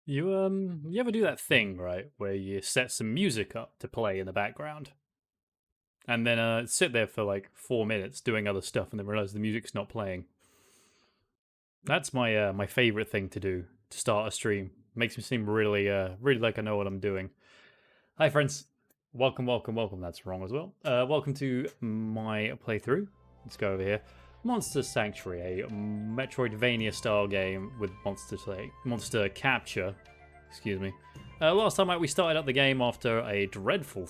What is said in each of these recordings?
You ever do that thing, right, where you set some music up to play in the background, and then sit there for like 4 minutes doing other stuff, and then realize the music's not playing? That's my favorite thing to do to start a stream. Makes me seem really like I know what I'm doing. Hi, friends. Welcome, welcome, welcome. That's wrong as well. Welcome to my playthrough. Let's go over here. Monster Sanctuary, a Metroid-vania style game with monster capture. Excuse me. Last time out, we started up the game after a dreadful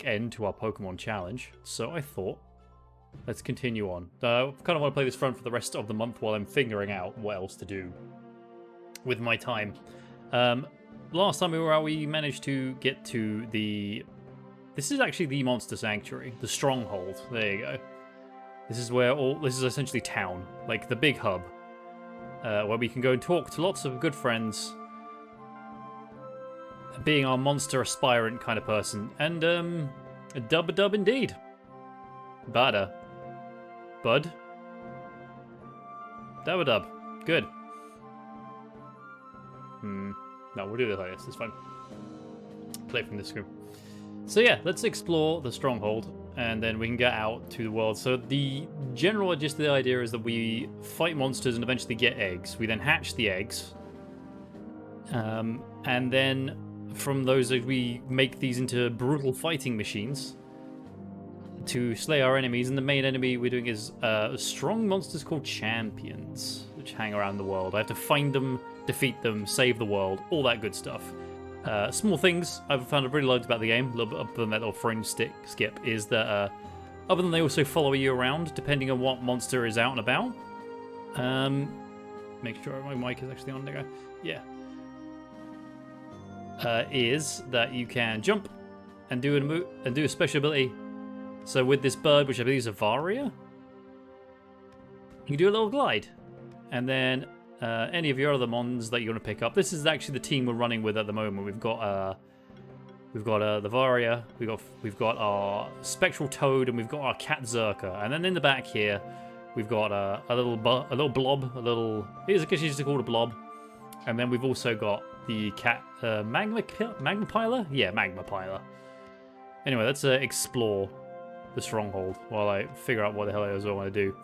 end to our Pokemon challenge. So I thought, let's continue on. I kind of want to play this front for the rest of the month while I'm figuring out what else to do with my time. Last time we were out, we managed to get to the... This is actually the Monster Sanctuary, the Stronghold. There you go. This is where this is essentially town, like the big hub, where we can go and talk to lots of good friends, being our monster aspirant kind of person, and a dub indeed. Bada. Bud. Dub. Good. No, we'll do this like this. It's fine. Play from this screen. So yeah, let's explore the stronghold, and then we can get out to the world. So the general gist of the idea is that we fight monsters and eventually get eggs. We then hatch the eggs, and then from those we make these into brutal fighting machines to slay our enemies. And the main enemy we're doing is strong monsters called champions, which hang around the world. I have to find them, defeat them, save the world, all that good stuff. Small things I've found I've really liked about the game, a little bit other than that little frame skip, is that other than they also follow you around depending on what monster is out and about. Make sure my mic is actually on there. Yeah. Is that you can jump and do a special ability. So with this bird, which I believe is a Varia, you can do a little glide, and then any of your other mons that you want to pick up. This is actually the team we're running with at the moment. We've got the Varia, we've got our Spectral Toad, and we've got our Cat Zerka. And then in the back here, we've got a little blob, I guess you just call it a blob. And then we've also got the cat Magmapiler? Yeah, Magmapiler. Anyway, let's explore the stronghold while I figure out what the hell it is I want to do.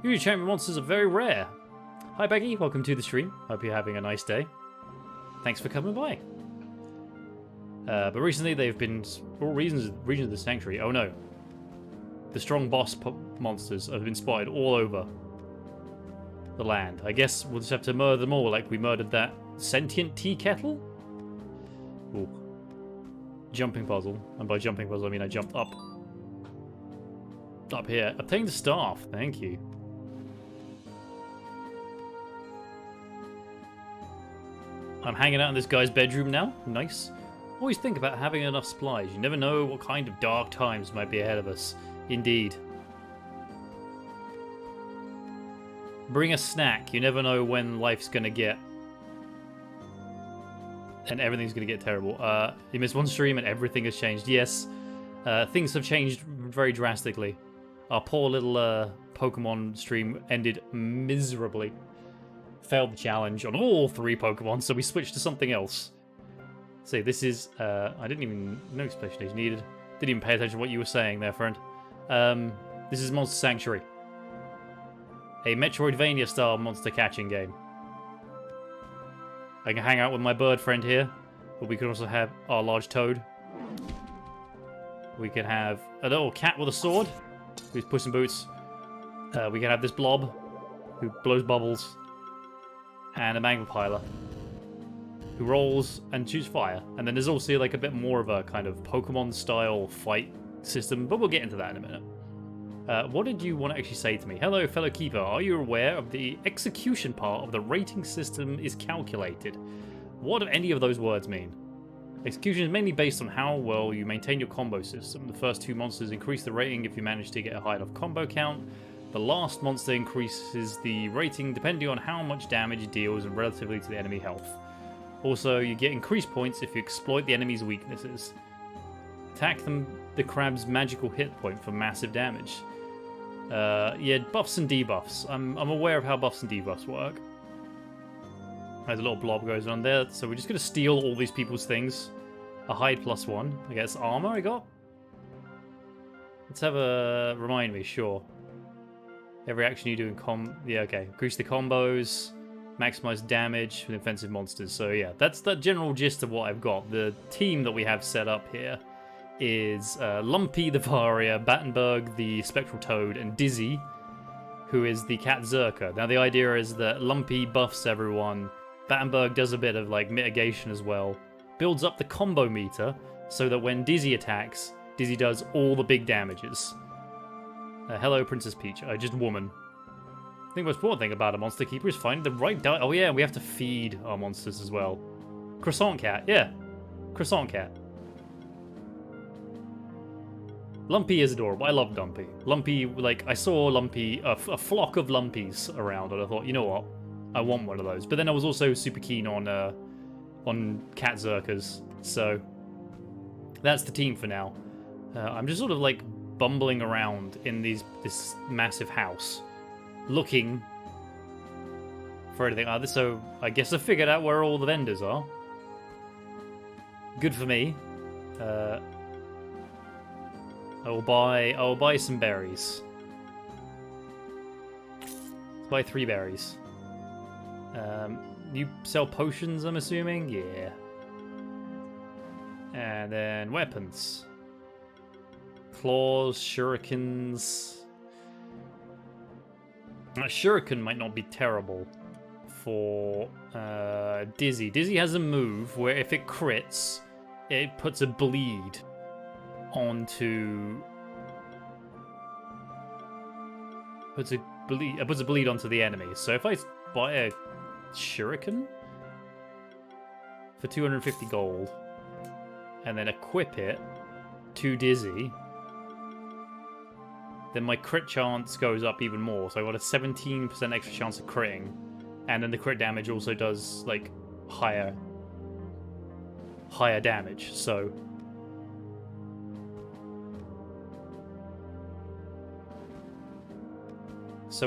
Usually champion monsters are very rare. Hi Becky, welcome to the stream. Hope you're having a nice day. Thanks for coming by. But recently they've been for regions of the sanctuary. Oh no, the strong boss monsters have been spotted all over the land. I guess we'll just have to murder them all, like we murdered that sentient tea kettle. Ooh. Jumping puzzle, and by jumping puzzle I mean I jumped up here. Obtain the staff. Thank you. I'm hanging out in this guy's bedroom now. Nice. Always think about having enough supplies. You never know what kind of dark times might be ahead of us. Indeed. Bring a snack. You never know when life's gonna get. And everything's gonna get terrible. You missed one stream and everything has changed. Yes. Things have changed very drastically. Our poor little Pokemon stream ended miserably. Failed the challenge on all 3 Pokemon, so we switched to something else. See, this is... I didn't even... No explanation is needed. Didn't even pay attention to what you were saying there, friend. This is Monster Sanctuary. A Metroid-vania style monster catching game. I can hang out with my bird friend here, but we can also have our large toad. We can have a little cat with a sword, who's Puss in Boots. We can have this blob, who blows bubbles. And a Magmapiler, who rolls and shoots fire. And then there's also like a bit more of a kind of Pokemon-style fight system, but we'll get into that in a minute. What did you want to actually say to me? Hello, fellow keeper. Are you aware of the execution part of the rating system is calculated? What do any of those words mean? Execution is mainly based on how well you maintain your combo system. The first 2 monsters increase the rating if you manage to get a high enough combo count. The last monster increases the rating depending on how much damage it deals and relatively to the enemy health. Also, you get increased points if you exploit the enemy's weaknesses. Attack the crab's magical hit point for massive damage. Yeah, buffs and debuffs. I'm aware of how buffs and debuffs work. There's a little blob goes on there. So we're just going to steal all these people's things. A hide +1. I guess armor I got? Let's have a... Remind me, sure. Every action you do in Yeah, okay. Increase the combos. Maximize damage with offensive monsters. So yeah, that's the general gist of what I've got. The team that we have set up here is Lumpy the Varia, Battenberg the Spectral Toad, and Dizzy, who is the Cat Zerker. Now the idea is that Lumpy buffs everyone, Battenberg does a bit of like mitigation as well, builds up the combo meter so that when Dizzy attacks, Dizzy does all the big damages. Hello, Princess Peach. Just woman. I think the most important thing about a monster keeper is finding the right diet. Oh yeah, we have to feed our monsters as well. Croissant Cat, yeah. Croissant Cat. Lumpy is adorable. I love Lumpy. Lumpy, like, I saw Lumpy, a flock of Lumpies around, and I thought, you know what? I want one of those. But then I was also super keen on Cat Zerkers. So, that's the team for now. I'm just sort of, like, bumbling around in this massive house, looking for anything. So, I guess I figured out where all the vendors are. Good for me. I will buy some berries. Let's buy 3 berries. You sell potions, I'm assuming? Yeah. And then weapons. Claws, shurikens. A shuriken might not be terrible for Dizzy. Dizzy has a move where if it crits, it puts a bleed onto... Puts a bleed onto the enemy. So if I buy a shuriken for 250 gold and then equip it to Dizzy, then my crit chance goes up even more. So I got a 17% extra chance of critting, and then the crit damage also does like higher damage. So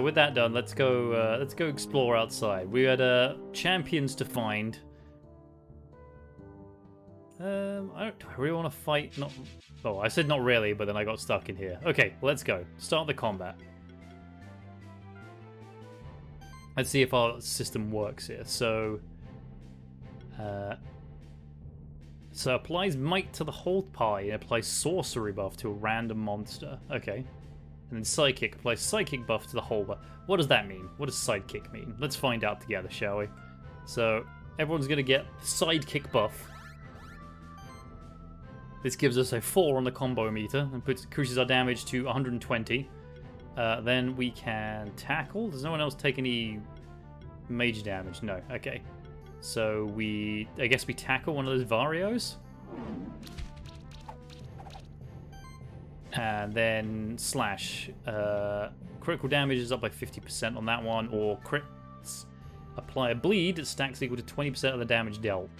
with that done, let's go explore outside. We had champions to find. Do I really want to fight? Not. Oh, I said not really, but then I got stuck in here. Okay, let's go. Start the combat. Let's see if our system works here. So applies might to the whole pie and applies sorcery buff to a random monster. Okay. And then sidekick applies psychic buff to the whole. What does that mean? What does sidekick mean? Let's find out together, shall we? So everyone's going to get sidekick buff. This gives us a 4 on the combo meter and increases our damage to 120. Then we can tackle. Does no one else take any major damage? No. Okay. So I guess we tackle one of those Varios. And then slash. Critical damage is up by 50% on that one. Or crits apply a bleed. It stacks equal to 20% of the damage dealt.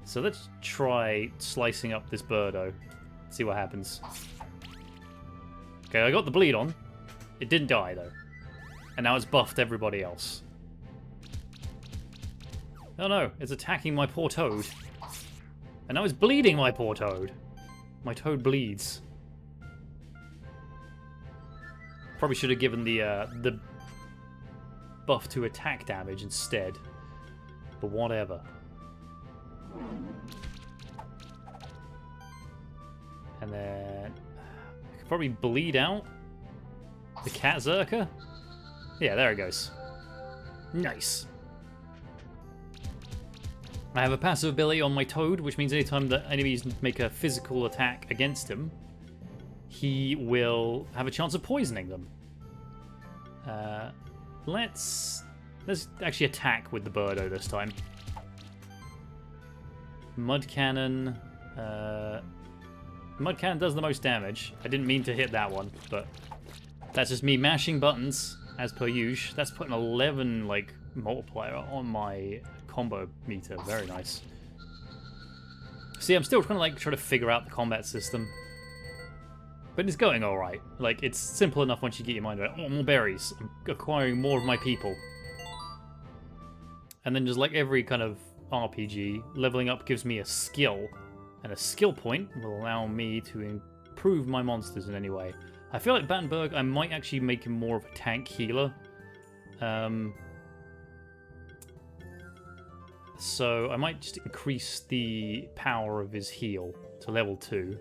So let's try slicing up this birdo. See what happens. Okay, I got the bleed on. It didn't die, though. And now it's buffed everybody else. Oh no, it's attacking my poor toad. And now it's bleeding my poor toad. My toad bleeds. Probably should have given the buff to attack damage instead. But whatever. And then I could probably bleed out the Cat Zerker. Yeah, there it goes. Nice. I have a passive ability on my toad, which means anytime that enemies make a physical attack against him, he will have a chance of poisoning them. Let's actually attack with the birdo this time. Mud Cannon. Mud Cannon does the most damage. I didn't mean to hit that one, but that's just me mashing buttons as per usual. That's putting 11 like multiplier on my combo meter. Very nice. See, I'm still trying to figure out the combat system, but it's going all right. Like, it's simple enough once you get your mind around. Oh, more berries. I'm acquiring more of my people. And then just like every kind of RPG, leveling up gives me a skill. And a skill point will allow me to improve my monsters in any way. I feel like Battenberg, I might actually make him more of a tank healer. So I might just increase the power of his heal to level 2.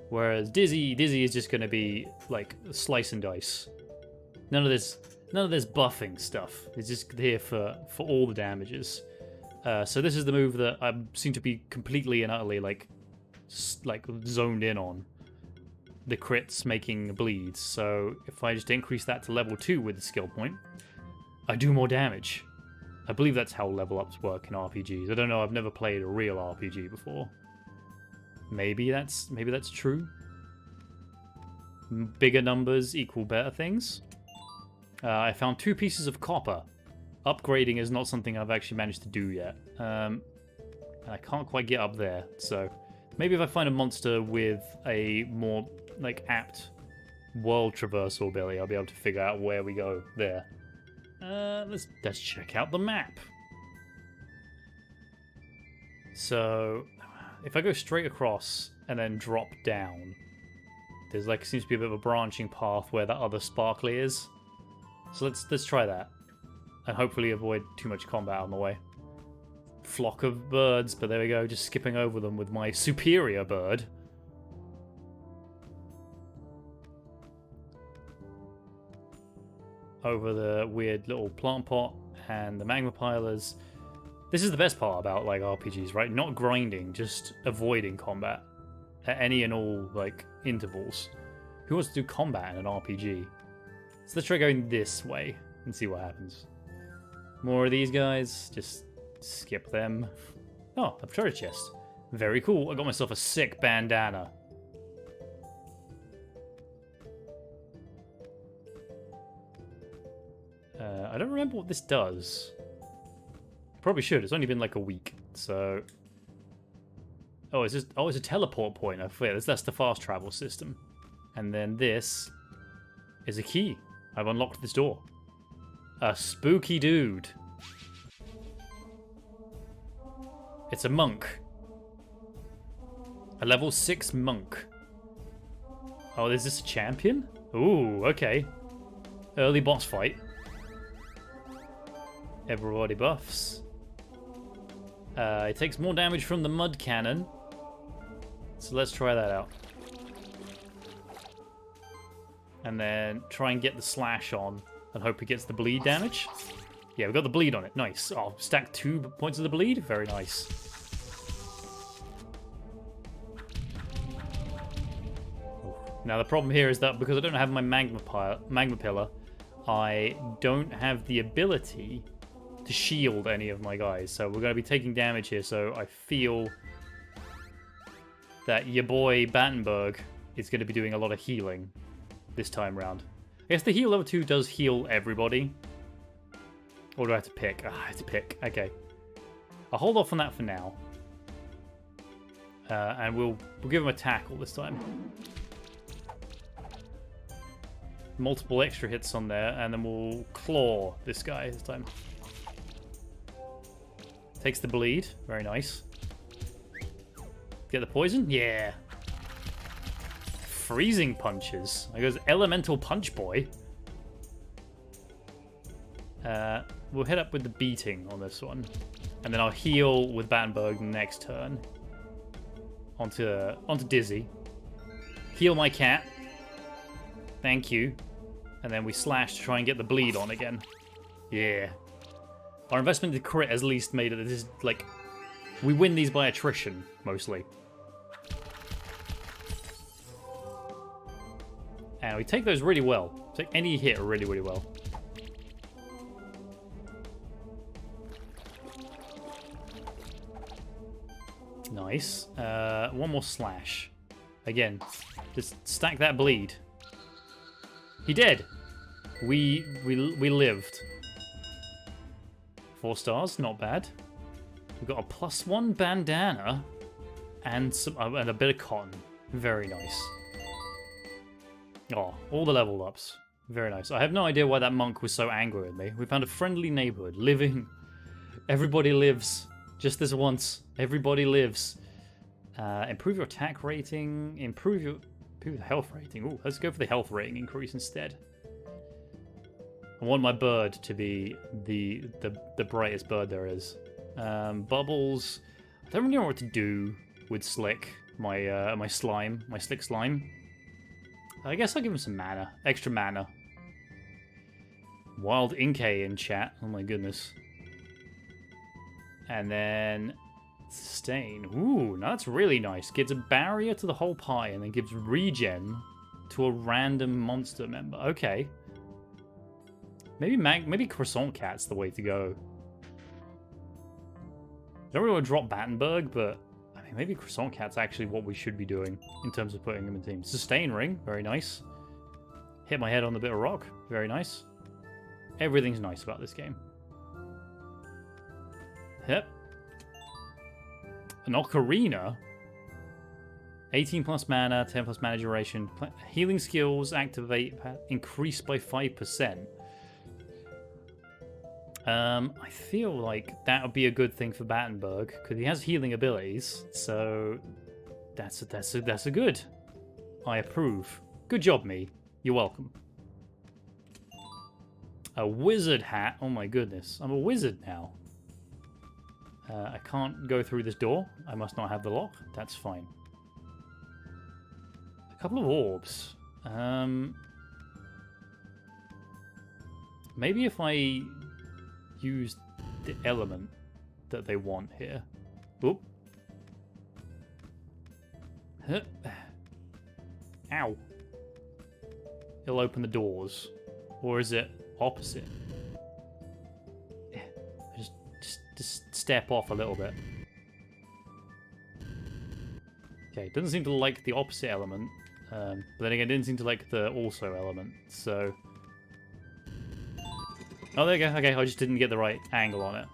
Whereas Dizzy is just going to be like slice and dice. None of this buffing stuff. It's just here for all the damages. So this is the move that I seem to be completely and utterly like zoned in on. The crits making bleeds. So if I just increase that to level 2 with the skill point, I do more damage. I believe that's how level ups work in RPGs. I don't know. I've never played a real RPG before. Maybe that's true. Bigger numbers equal better things. I found 2 pieces of copper. Upgrading is not something I've actually managed to do yet. And I can't quite get up there. So maybe if I find a monster with a more like apt world traversal ability, I'll be able to figure out where we go there. Let's check out the map. So if I go straight across and then drop down, there's like seems to be a bit of a branching path where that other sparkly is. So let's try that, and hopefully avoid too much combat on the way. Flock of birds, but there we go, just skipping over them with my superior bird. Over the weird little plant pot and the magma pilers. This is the best part about like RPGs, right? Not grinding, just avoiding combat at any and all like intervals. Who wants to do combat in an RPG? So let's try going this way and see what happens. More of these guys, just skip them. Oh, a treasure chest. Very cool. I got myself a sick bandana. I don't remember what this does. Probably should. It's only been like a week, so. Oh, it's just it's a teleport point. I forget. That's the fast travel system. And then this is a key. I've unlocked this door. A spooky dude. It's a monk. A level 6 monk. Oh, is this a champion? Ooh, okay. Early boss fight. Everybody buffs. It takes more damage from the mud cannon. So let's try that out. And then try and get the slash on and hope it gets the bleed damage. Yeah, we got the bleed on it. Nice. Oh, stack 2 points of the bleed. Very nice. Now the problem here is that because I don't have my magma pillar, I don't have the ability to shield any of my guys. So we're going to be taking damage here. So I feel that your boy Battenberg is going to be doing a lot of healing this time round. I guess the heal level 2 does heal everybody. Or do I have to pick? I have to pick. Okay. I'll hold off on that for now. And we'll give him a tackle this time. Multiple extra hits on there, and then we'll claw this guy this time. Takes the bleed. Very nice. Get the poison? Yeah. Freezing punches. I goes elemental punch boy. We'll head up with the beating on this one. And then I'll heal with Battenberg next turn. Onto Dizzy. Heal my cat. Thank you. And then we slash to try and get the bleed on again. Yeah. Our investment in crit has at least made it. This is like, we win these by attrition, mostly. And we take those really well. Take any hit really, really well. Nice. One more slash. Again, just stack that bleed. He did. We lived. 4 stars, not bad. We've got a +1 bandana and a bit of cotton. Very nice. Oh, all the level ups. Very nice. I have no idea why that monk was so angry with me. We found a friendly neighborhood, living Everybody lives. Just this once. Everybody lives. Improve your attack rating. Improve the health rating. Ooh, let's go for the health rating increase instead. I want my bird to be the brightest bird there is. Bubbles. I don't really know what to do with Slick. My slime. My Slick slime. I guess I'll give him some mana. Extra mana. Wild Inkay in chat. Oh my goodness. And then sustain. Ooh, now that's really nice. Gives a barrier to the whole pie and then gives regen to a random monster member. Okay. Maybe Croissant Cat's the way to go. I don't really want to drop Battenberg, but I mean, maybe Croissant Cat's actually what we should be doing in terms of putting him in teams. Sustain ring, very nice. Hit my head on the bit of rock, very nice. Everything's nice about this game. Yep. An Ocarina. 18 plus mana, 10 plus mana duration. Healing skills activate, increased by 5%. I feel like that would be a good thing for Battenberg because he has healing abilities. So that's a good. I approve. Good job, me. You're welcome. A wizard hat. Oh my goodness, I'm a wizard now. I can't go through this door. I must not have the lock. That's fine. A couple of orbs. Maybe if I use the element that they want here. Oop. Huh. Ow. It'll open the doors. Or is it opposite? Just step off a little bit. Okay, doesn't seem to like the opposite element. But then again, it didn't seem to like the also element, so... Oh, there you go. Okay, I just didn't get the right angle on it.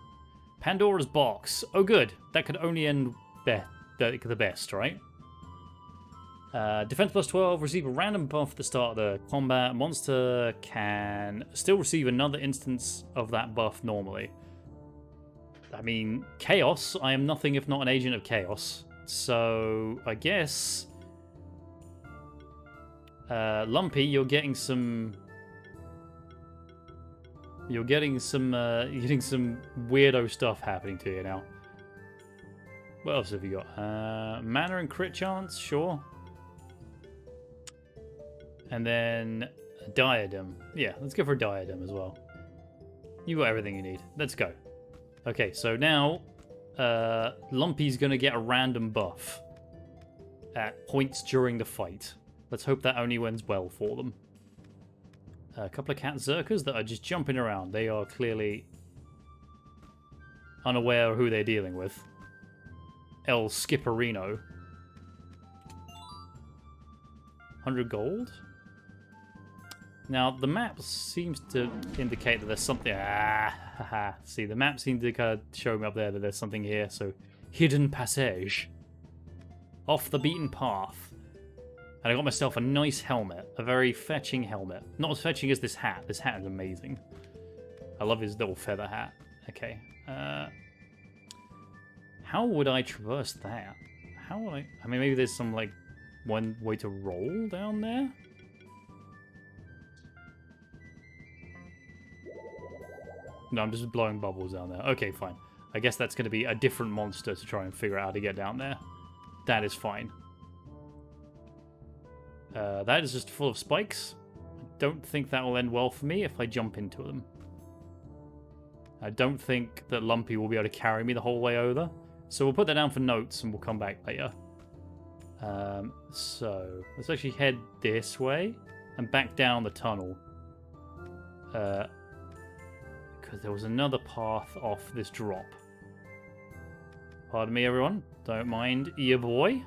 Pandora's box. Oh, good. That could only end the best, right? Defense plus 12. Receive a random buff at the start of the combat. Monster can still receive another instance of that buff normally. I mean, Chaos. I am nothing if not an agent of Chaos. So, I guess... Lumpy, you're getting some... You're getting some weirdo stuff happening to you now. What else have you got? Mana and crit chance, sure. And then a diadem. Yeah, let's go for a diadem as well. You got everything you need. Let's go. Okay, so now Lumpy's gonna get a random buff at points during the fight. Let's hope that only ends well for them. A couple of cat zerkers that are just jumping around. They are clearly unaware of who they're dealing with. El Skipperino. 100 gold? Now, the map seems to indicate that there's something... See, the map seems to kind of show me up there that there's something here, so... Hidden passage. Off the beaten path. And I got myself a nice helmet. A very fetching helmet. Not as fetching as this hat. This hat is amazing. I love his little feather hat. Okay. How would I traverse that? How would I... I mean, maybe there's some, like, one way to roll down there? No, I'm just blowing bubbles down there. Okay, fine. I guess that's going to be a different monster to try and figure out how to get down there. That is fine. That is just full of spikes. I don't think that will end well for me if I jump into them. I don't think that Lumpy will be able to carry me the whole way over. So we'll put that down for notes and we'll come back later. So let's actually head this way and back down the tunnel. Because there was another path off this drop. Pardon me, everyone. Don't mind your boy.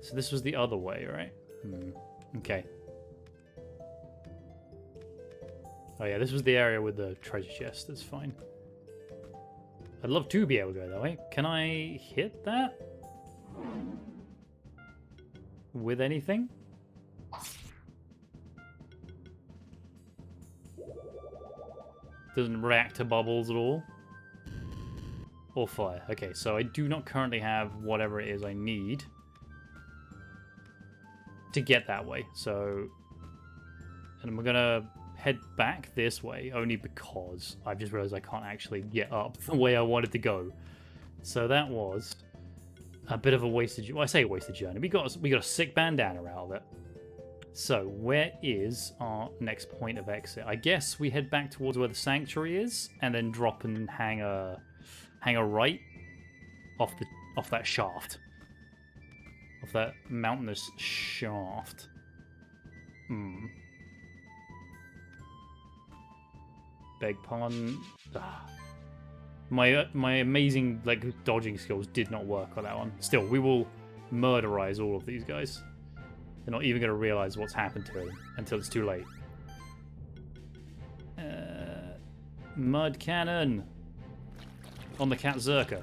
So this was the other way, right? Okay. Oh yeah, this was the area with the treasure chest. That's fine. I'd love to be able to go that way. Can I hit that? With anything? Doesn't react to bubbles at all. or fire. Okay, so I do not currently have whatever it is I need to get that way. So, and we're gonna head back this way only because I've just realized I can't actually get up the way I wanted to go. So that was a bit of a wasted. Well, I say wasted journey. We got a sick bandana out of it. So where is our next point of exit? I guess we head back towards where the sanctuary is, and then drop and hang a right off that shaft, off that mountainous shaft. Beg pardon. My amazing dodging skills did not work on that one. Still, we will murderize all of these guys. They're not even going to realize what's happened to them until it's too late. Mud cannon on the cat Zerka.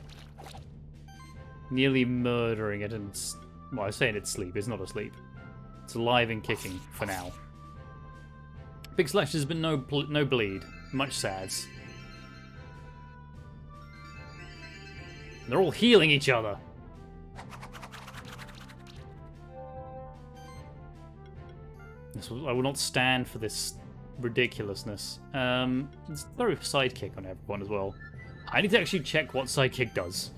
Nearly murdering it, and well, I was saying it's asleep. It's not asleep. It's alive and kicking for now. Big slashes, but no bleed. Much sads. They're all healing each other. I will not stand for this ridiculousness. Let's throw a sidekick on everyone as well. I need to actually check what sidekick does.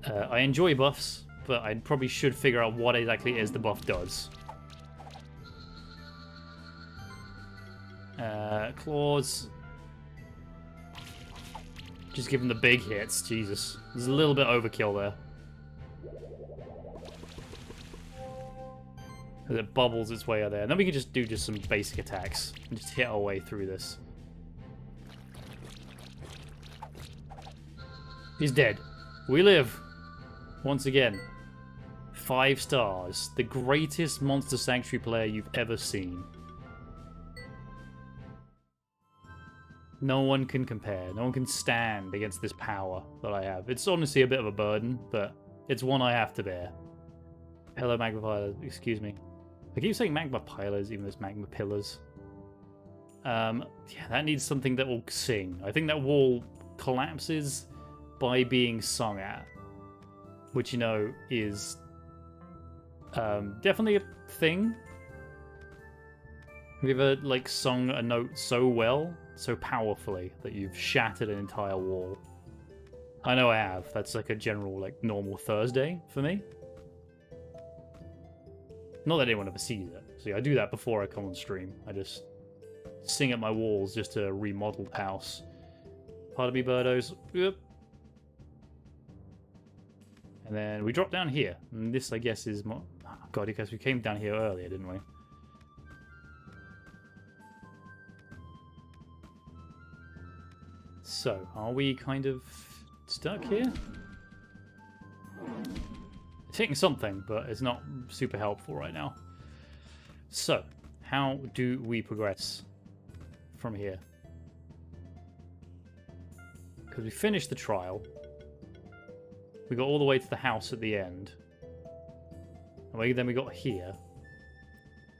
I enjoy buffs, but I probably should figure out what exactly it is the buff does. Claws. Just give them the big hits. Jesus. There's a little bit overkill there. As it bubbles its way out there. And then we can just do some basic attacks. And just hit our way through this. He's dead. We live. Once again. 5 stars. The greatest Monster Sanctuary player you've ever seen. No one can compare. No one can stand against this power that I have. It's honestly a bit of a burden, but it's one I have to bear. Hello, magma pillars. Excuse me. I keep saying magma pillars, even though it's magma pillars. Yeah, that needs something that will sing. I think that wall collapses by being sung at, which, you know, is definitely a thing. Have you ever, like, sung a note so well, so powerfully, that you've shattered an entire wall? I know I have. That's like a general, like, normal Thursday for me. Not that anyone ever sees it. See, I do that before I come on stream. I just sing at my walls just to remodel the house. Pardon me, birdos. Yep. And then we drop down here. And this, I guess, is more... Oh, God, because we came down here earlier, didn't we? So, are we kind of stuck here? It's hitting something, but it's not super helpful right now. So, how do we progress from here? Because we finished the trial. We got all the way to the house at the end. And then we got here.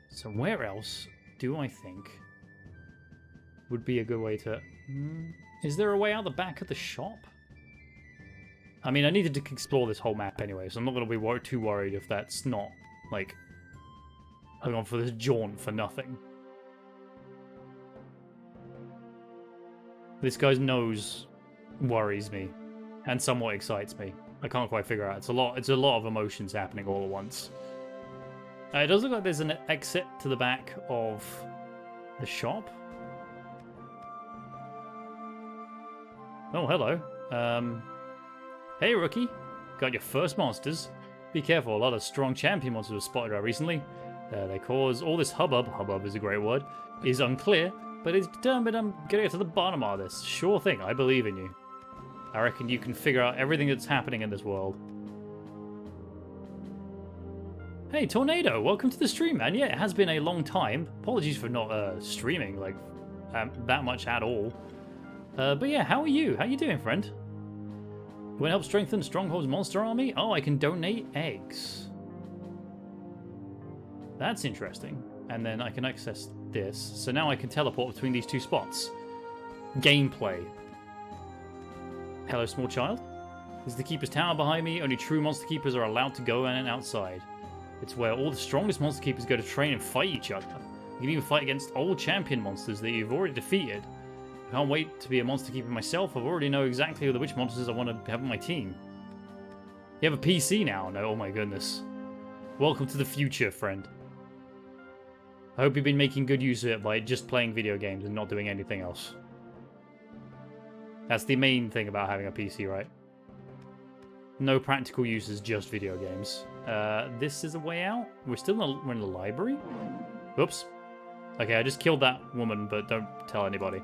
So where else do I think would be a good way to... Is there a way out the back of the shop? I mean, I needed to explore this whole map anyway, so I'm not going to be too worried if that's not, like, I'm going for this jaunt for nothing. This guy's nose worries me, and somewhat excites me. I can't quite figure out. It's a lot of emotions happening all at once. It does look like there's an exit to the back of the shop. Oh, hello. Hey, rookie. Got your first monsters. Be careful, a lot of strong champion monsters were spotted out recently. They cause all this hubbub. Hubbub is a great word. Is unclear, but it's determined I'm gonna get to the bottom of this. Sure thing, I believe in you. I reckon you can figure out everything that's happening in this world. Hey, Tornado, welcome to the stream, man. Yeah, it has been a long time. Apologies for not streaming, like, that much at all. But yeah, how are you? How you doing, friend? You want to help strengthen Stronghold's monster army? Oh, I can donate eggs. That's interesting. And then I can access this. So now I can teleport between these two spots. Gameplay. Hello, small child. There's the Keeper's Tower behind me. Only true Monster Keepers are allowed to go in and outside. It's where all the strongest Monster Keepers go to train and fight each other. You can even fight against old champion monsters that you've already defeated. I can't wait to be a Monster Keeper myself. I already know exactly which monsters I want to have on my team. You have a PC now? No, oh my goodness. Welcome to the future, friend. I hope you've been making good use of it by just playing video games and not doing anything else. That's the main thing about having a PC, right? No practical uses, just video games. This is a way out? We're in the library? Oops. Okay, I just killed that woman, but don't tell anybody.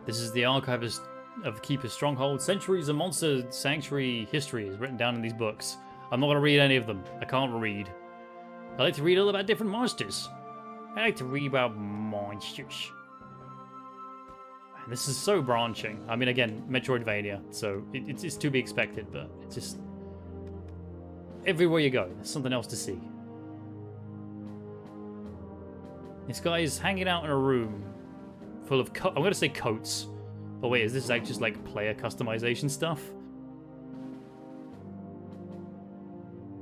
This is the Archivist of Keeper's Stronghold. Centuries of Monster Sanctuary history is written down in these books. I'm not going to read any of them. I can't read. I like to read all about different monsters. I like to read about monsters. This is so branching. I mean, again, Metroid-vania, so it's to be expected, but it's just... Everywhere you go, there's something else to see. This guy is hanging out in a room full of I'm going to say coats. Oh wait, is this like just like player customization stuff?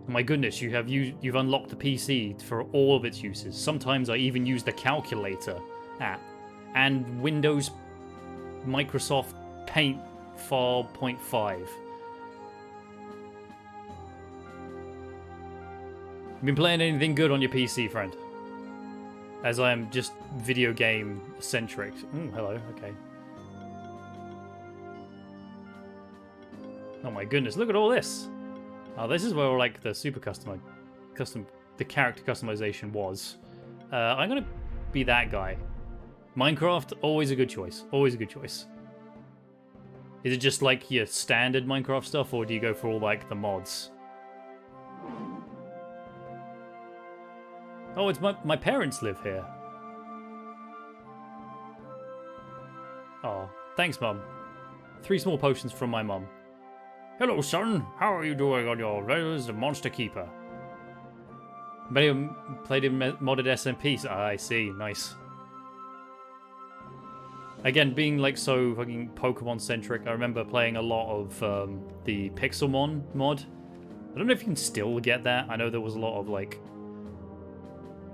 Oh my goodness, you've unlocked the PC for all of its uses. Sometimes I even use the calculator app and Windows Microsoft Paint 4.5. You been playing anything good on your PC, friend? As I am just video game centric. Ooh, hello, okay. Oh my goodness, look at all this. Oh, this is where like the the character customization was. I'm gonna be that guy. Minecraft, always a good choice. Always a good choice. Is it just like your standard Minecraft stuff, or do you go for all like the mods? Oh, it's my parents live here. Oh, thanks, Mum. 3 small potions from my mum. Hello, son. How are you doing on your role as a Monster Keeper? Played in modded SMPs. Ah, I see. Nice. Again, being like so fucking Pokemon centric, I remember playing a lot of the Pixelmon mod. I don't know if you can still get that. I know there was a lot of like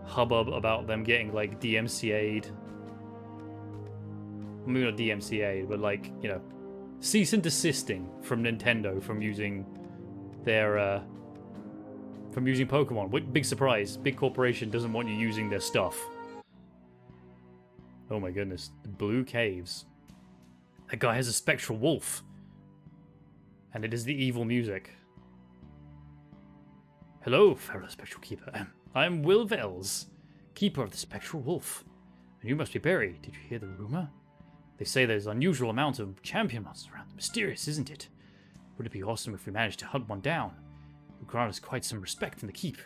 hubbub about them getting like DMCA'd. Maybe not DMCA'd, but like, you know, cease and desisting from Nintendo from using their Pokemon. Big surprise. Big corporation doesn't want you using their stuff. Oh my goodness. The Blue Caves. That guy has a spectral wolf. And it is the evil music. Hello, fellow Spectral Keeper. I am Will Vels, Keeper of the Spectral Wolf. And you must be buried. Did you hear the rumor? They say there's an unusual amount of champion monsters around. Mysterious, isn't it? Would it be awesome if we managed to hunt one down? It would grant us quite some respect in the keep.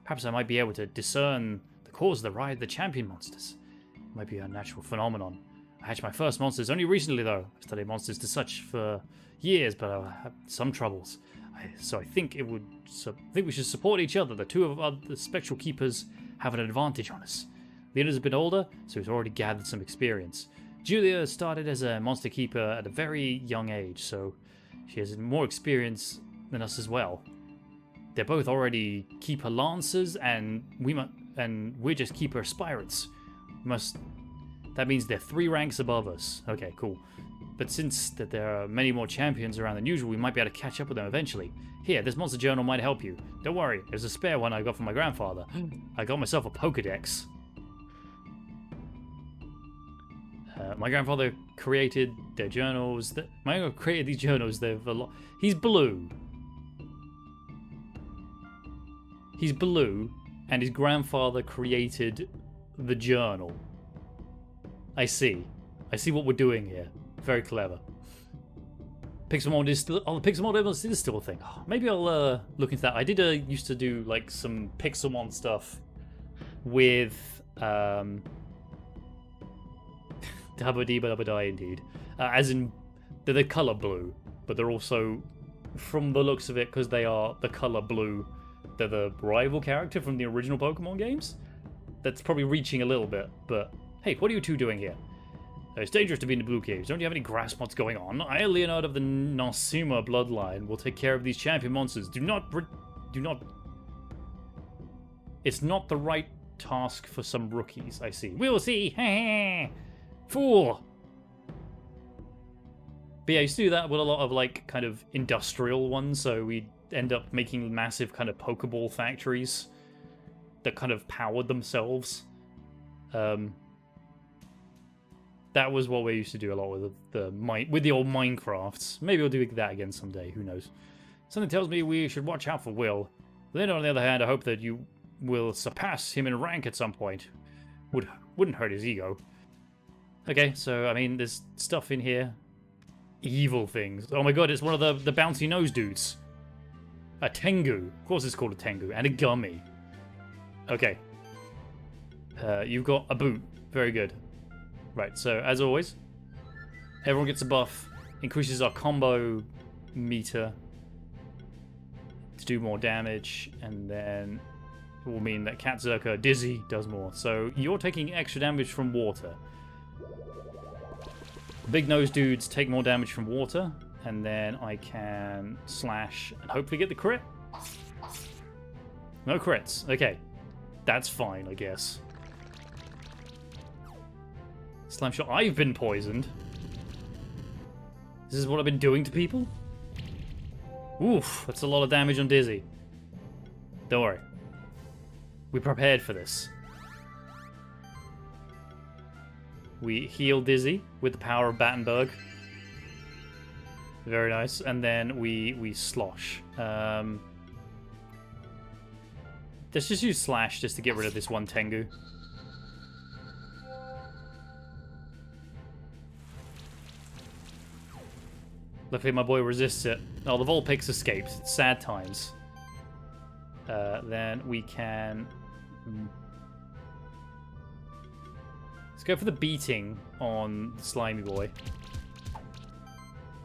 Perhaps I might be able to discern the cause of the rise of the champion monsters. It might be a natural phenomenon. I hatched my first monsters only recently, though. I've studied monsters to such for years, but I had some troubles. So I think we should support each other. The two of the Spectral Keepers have an advantage on us. Leader's a bit older, so he's already gathered some experience. Julia started as a Monster Keeper at a very young age, so she has more experience than us as well. They're both already Keeper Lancers, and we're just Keeper Aspirants. That means they're 3 ranks above us. Okay, cool. But since that there are many more champions around than usual, we might be able to catch up with them eventually. Here, this monster journal might help you. Don't worry, there's a spare one I got from my grandfather. I got myself a Pokedex. My grandfather created their journals. My grandfather created these journals. They've a lot. He's blue. He's blue, and his grandfather created the journal. I see. I see what we're doing here. Very clever. Pixelmon is still... Oh, the Pixelmon is still a thing. Oh, maybe I'll look into that. I did used to do like some Pixelmon stuff with... Dabba-dee-ba-dabba-die, indeed. As in, they're the colour blue, but they're also, from the looks of it, because they are the colour blue, they're the rival character from the original Pokemon games. That's probably reaching a little bit, but hey, what are you two doing here? It's dangerous to be in the blue caves. Don't you have any grass mods going on? I, Leonard of the Nasuma bloodline, will take care of these champion monsters. Do not... It's not the right task for some rookies, I see. We'll see! Fool! But yeah, I used to do that with a lot of, like, kind of industrial ones, so we'd end up making massive kind of Pokeball factories that kind of powered themselves. That was what we used to do a lot with the old Minecrafts. Maybe we'll do that again someday, who knows. Something tells me we should watch out for Will. Then on the other hand, I hope that you will surpass him in rank at some point. Wouldn't hurt his ego. Okay, so, I mean, there's stuff in here. Evil things. Oh my god, it's one of the bouncy nose dudes. A Tengu. Of course it's called a Tengu. And a Gummy. Okay. You've got a boot. Very good. Right, so as always, everyone gets a buff. Increases our combo meter to do more damage. And then it will mean that Katzerka Dizzy does more. So you're taking extra damage from water. Big nose dudes take more damage from water. And then I can slash and hopefully get the crit. No crits. Okay. That's fine, I guess. Slam shot. I've been poisoned. This is what I've been doing to people? Oof, that's a lot of damage on Dizzy. Don't worry. We prepared for this. We heal Dizzy with the power of Battenberg. Very nice. And then we slosh. Let's just use slash just to get rid of this one Tengu. Luckily my boy resists it. Oh, the Vulpix escaped. It's sad times. Then we can... Let's go for the beating on the slimy boy.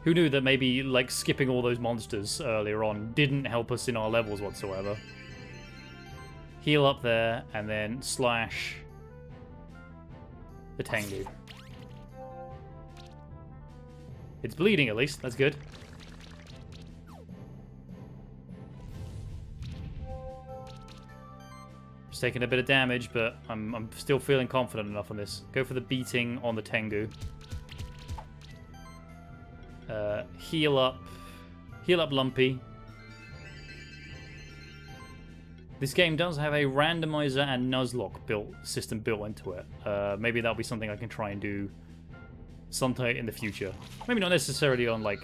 Who knew that maybe, like, skipping all those monsters earlier on didn't help us in our levels whatsoever. Heal up there, and then slash the Tengu. It's bleeding, at least. That's good. It's taking a bit of damage, but I'm still feeling confident enough on this. Go for the beating on the Tengu. Heal up Lumpy. This game does have a randomizer and Nuzlocke system built into it. Maybe that'll be something I can try and do sometime in the future. Maybe not necessarily on, like,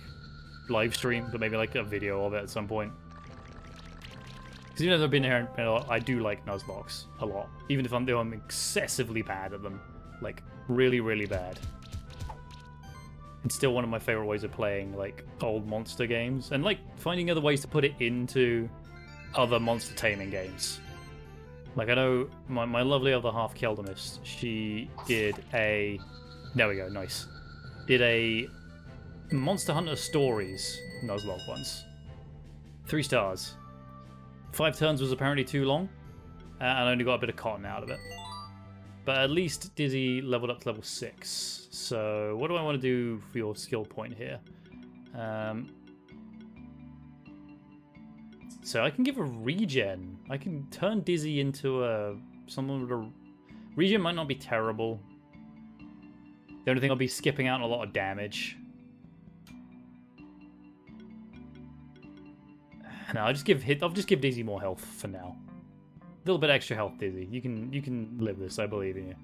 live stream, but maybe, like, a video of it at some point. Because even though I've been here, I do like Nuzlocks a lot. Even if I'm excessively bad at them. Like, really, really bad. It's still one of my favorite ways of playing, like, old monster games. And, like, finding other ways to put it into other monster taming games. Like, I know my lovely other half, Keldamist, she did a... There we go, nice. Did a Monster Hunter Stories Nuzlocke once. 3 stars. 5 turns was apparently too long, and I only got a bit of cotton out of it. But at least Dizzy leveled up to level 6. So what do I want to do for your skill point here? So I can give a regen. I can turn Dizzy into someone with a... Regen might not be terrible. The only thing I'll be skipping out on a lot of damage. No, I'll just give Dizzy more health for now. A little bit extra health, Dizzy. You can live this, I believe in you.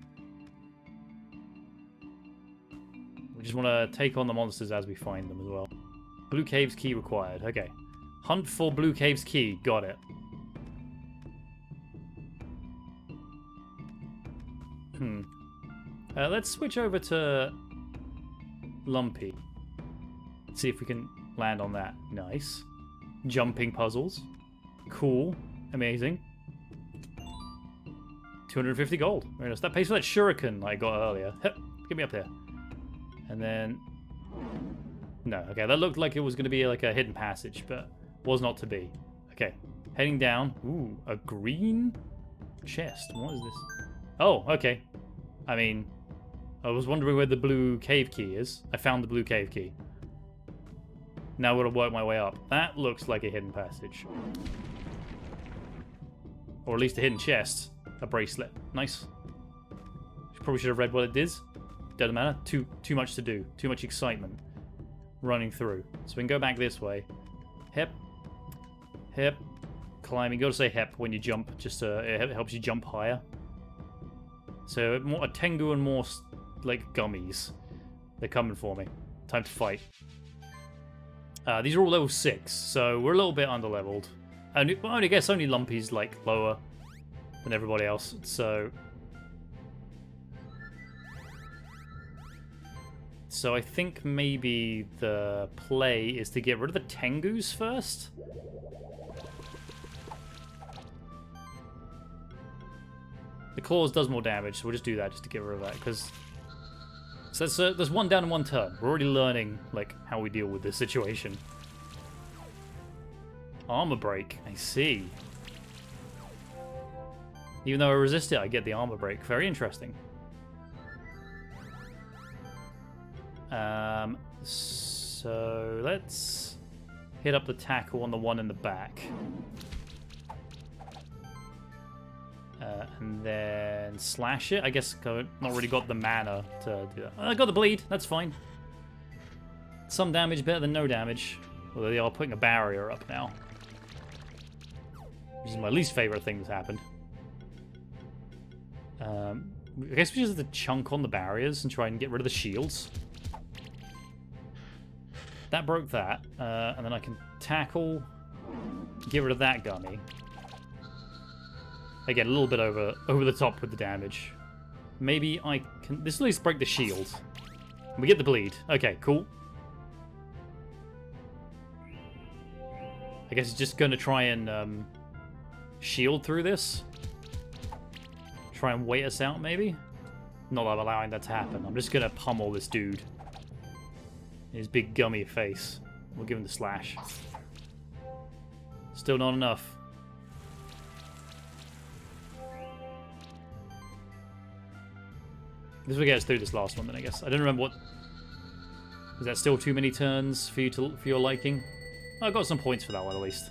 We just want to take on the monsters as we find them as well. Blue Caves key required. Okay. Hunt for Blue Caves key. Got it. Let's switch over to Lumpy. See if we can land on that. Nice. Jumping puzzles. Cool. Amazing. 250 gold. Very nice. That pays for that shuriken I got earlier. Get me up there. And then... No, okay, that looked like it was going to be like a hidden passage, but was not to be. Okay, heading down. Ooh, a green chest. What is this? Oh, okay. I mean, I was wondering where the blue cave key is. I found the blue cave key. Now I'm gonna work my way up. That looks like a hidden passage. Or at least a hidden chest. A bracelet. Nice. Probably should have read what it is. Doesn't matter. Too much to do. Too much excitement. Running through. So we can go back this way. Hep. Hep. Climbing. You gotta say hep when you jump. Just it helps you jump higher. So more a Tengu and more like gummies. They're coming for me. Time to fight. These are all level 6, so we're a little bit underleveled. And well, I guess only Lumpy's like lower than everybody else. So I think maybe the play is to get rid of the Tengus first. The claws does more damage, so we'll just do that just to get rid of that. Because so there's one down and one turn. We're already learning like how we deal with this situation. Armor break, I see. Even though I resist it, I get the armor break. Very interesting. So let's hit up the tackle on the one in the back. And then slash it. I guess I've not really got the mana to do that. I got the bleed. That's fine. Some damage better than no damage. Although they are putting a barrier up now. Which is my least favorite thing that's happened. I guess we just have to chunk on the barriers and try and get rid of the shields. That broke that. And then I can tackle, get rid of that gummy. Again, a little bit over the top with the damage. Maybe I can... This will at least break the shield. We get the bleed. Okay, cool. I guess it's just going to try and shield through this. Try and wait us out, maybe? Not that I'm allowing that to happen. I'm just going to pummel this dude. His big gummy face. We'll give him the slash. Still not enough. This will get us through this last one then, I guess. I don't remember what... Is that still too many turns for you for your liking? Oh, I got some points for that one at least.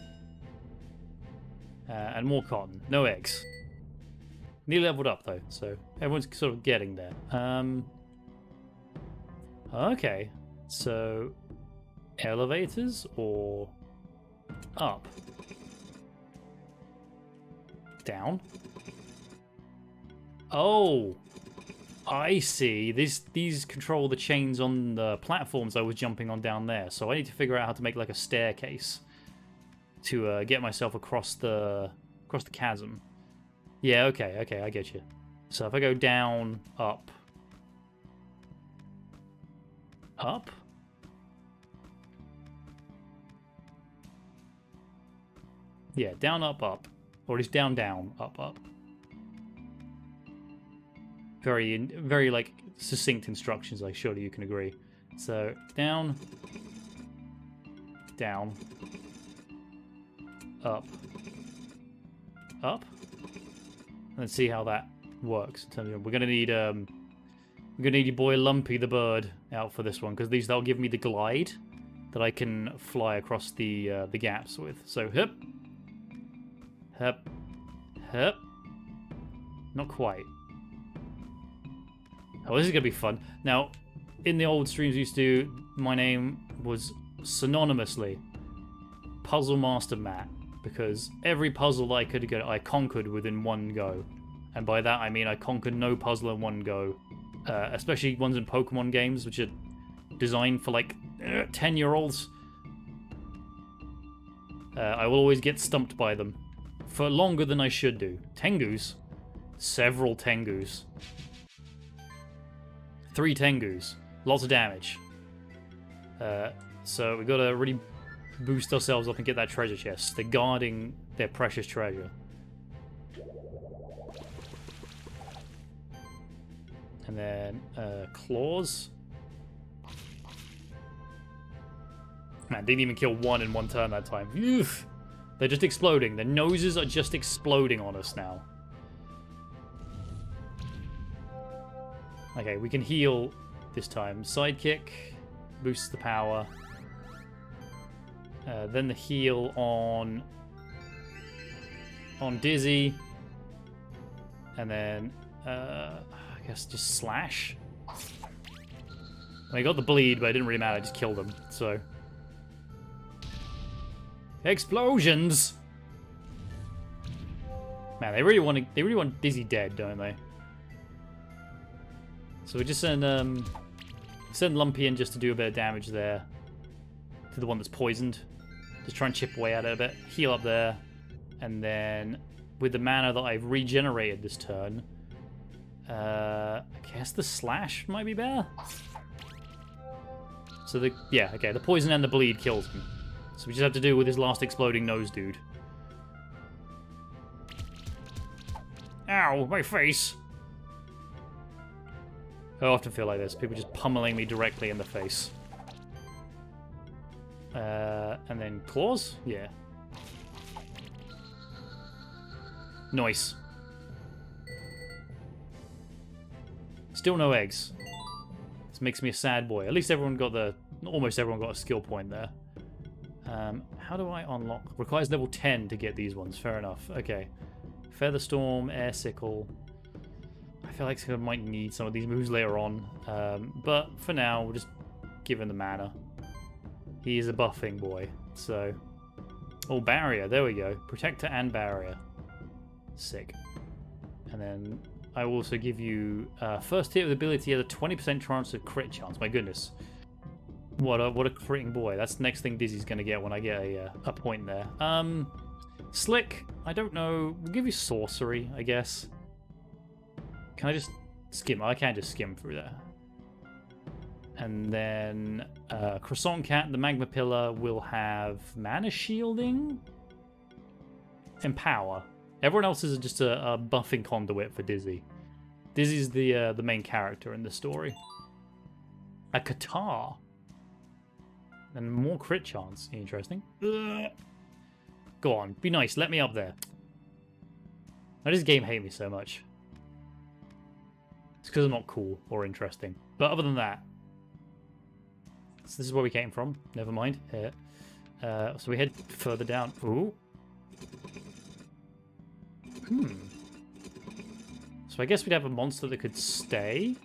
And more cotton. No eggs. Nearly leveled up though, so everyone's sort of getting there. Okay, so elevators or up? Down? Oh! I see. These control the chains on the platforms I was jumping on down there. So I need to figure out how to make like a staircase to get myself across the chasm. Yeah, okay, I get you. So if I go down, up. Up? Yeah, down, up, up. Or at least down, down, up, up. Very like succinct instructions, like surely you can agree. So down, down, up, up. Let's see how that works. In terms of, we're gonna need your boy Lumpy the bird out for this one because that'll give me the glide that I can fly across the gaps with. So hip, hip, hip. Not quite. Oh, this is going to be fun. Now, in the old streams we used to do, my name was synonymously Puzzle Master Matt, because every puzzle that I could get, I conquered within one go. And by that, I mean I conquered no puzzle in one go. Especially ones in Pokemon games, which are designed for like 10-year-olds. I will always get stumped by them. For longer than I should do. Tengus. Several Tengus. 3 Tengus. Lots of damage. So we've got to really boost ourselves up and get that treasure chest. They're guarding their precious treasure. And then claws. Man, didn't even kill one in one turn that time. Oof. They're just exploding. Their noses are just exploding on us now. Okay, we can heal this time. Sidekick boosts the power. Then the heal on Dizzy. And then, I guess just slash. I got the bleed, but it didn't really matter. I just killed him, so. Explosions! Man, they really want Dizzy dead, don't they? So we just send Lumpy in just to do a bit of damage there. To the one that's poisoned. Just try and chip away at it a bit. Heal up there. And then, with the mana that I've regenerated this turn, I guess the slash might be better. So the poison and the bleed kills him. So we just have to do with his last exploding nose dude. Ow, my face! I often feel like this. People just pummeling me directly in the face. And then claws? Yeah. Nice. Still no eggs. This makes me a sad boy. At least almost everyone got a skill point there. How do I unlock? Requires level 10 to get these ones. Fair enough. Okay. Featherstorm, Air Sickle. I feel like I might need some of these moves later on. But for now, we'll just give him the mana. He is a buffing boy. So. Oh, barrier. There we go. Protector and barrier. Sick. And then I will also give you first hit with ability at a 20% chance of crit chance. My goodness. What a critting boy. That's the next thing Dizzy's going to get when I get a point there. Slick. I don't know. We'll give you sorcery, I guess. Can I just skim? I can't just skim through there. And then Croissant Cat, the Magma Pillar, will have mana shielding? Empower. Everyone else is just a buffing conduit for Dizzy. Dizzy's the main character in the story. A Katar. And more crit chance. Interesting. Ugh. Go on, be nice. Let me up there. Why does this game hate me so much? It's because I'm not cool or interesting. But other than that, so this is where we came from. Never mind. Here. So we head further down. Ooh. So I guess we'd have a monster that could stay.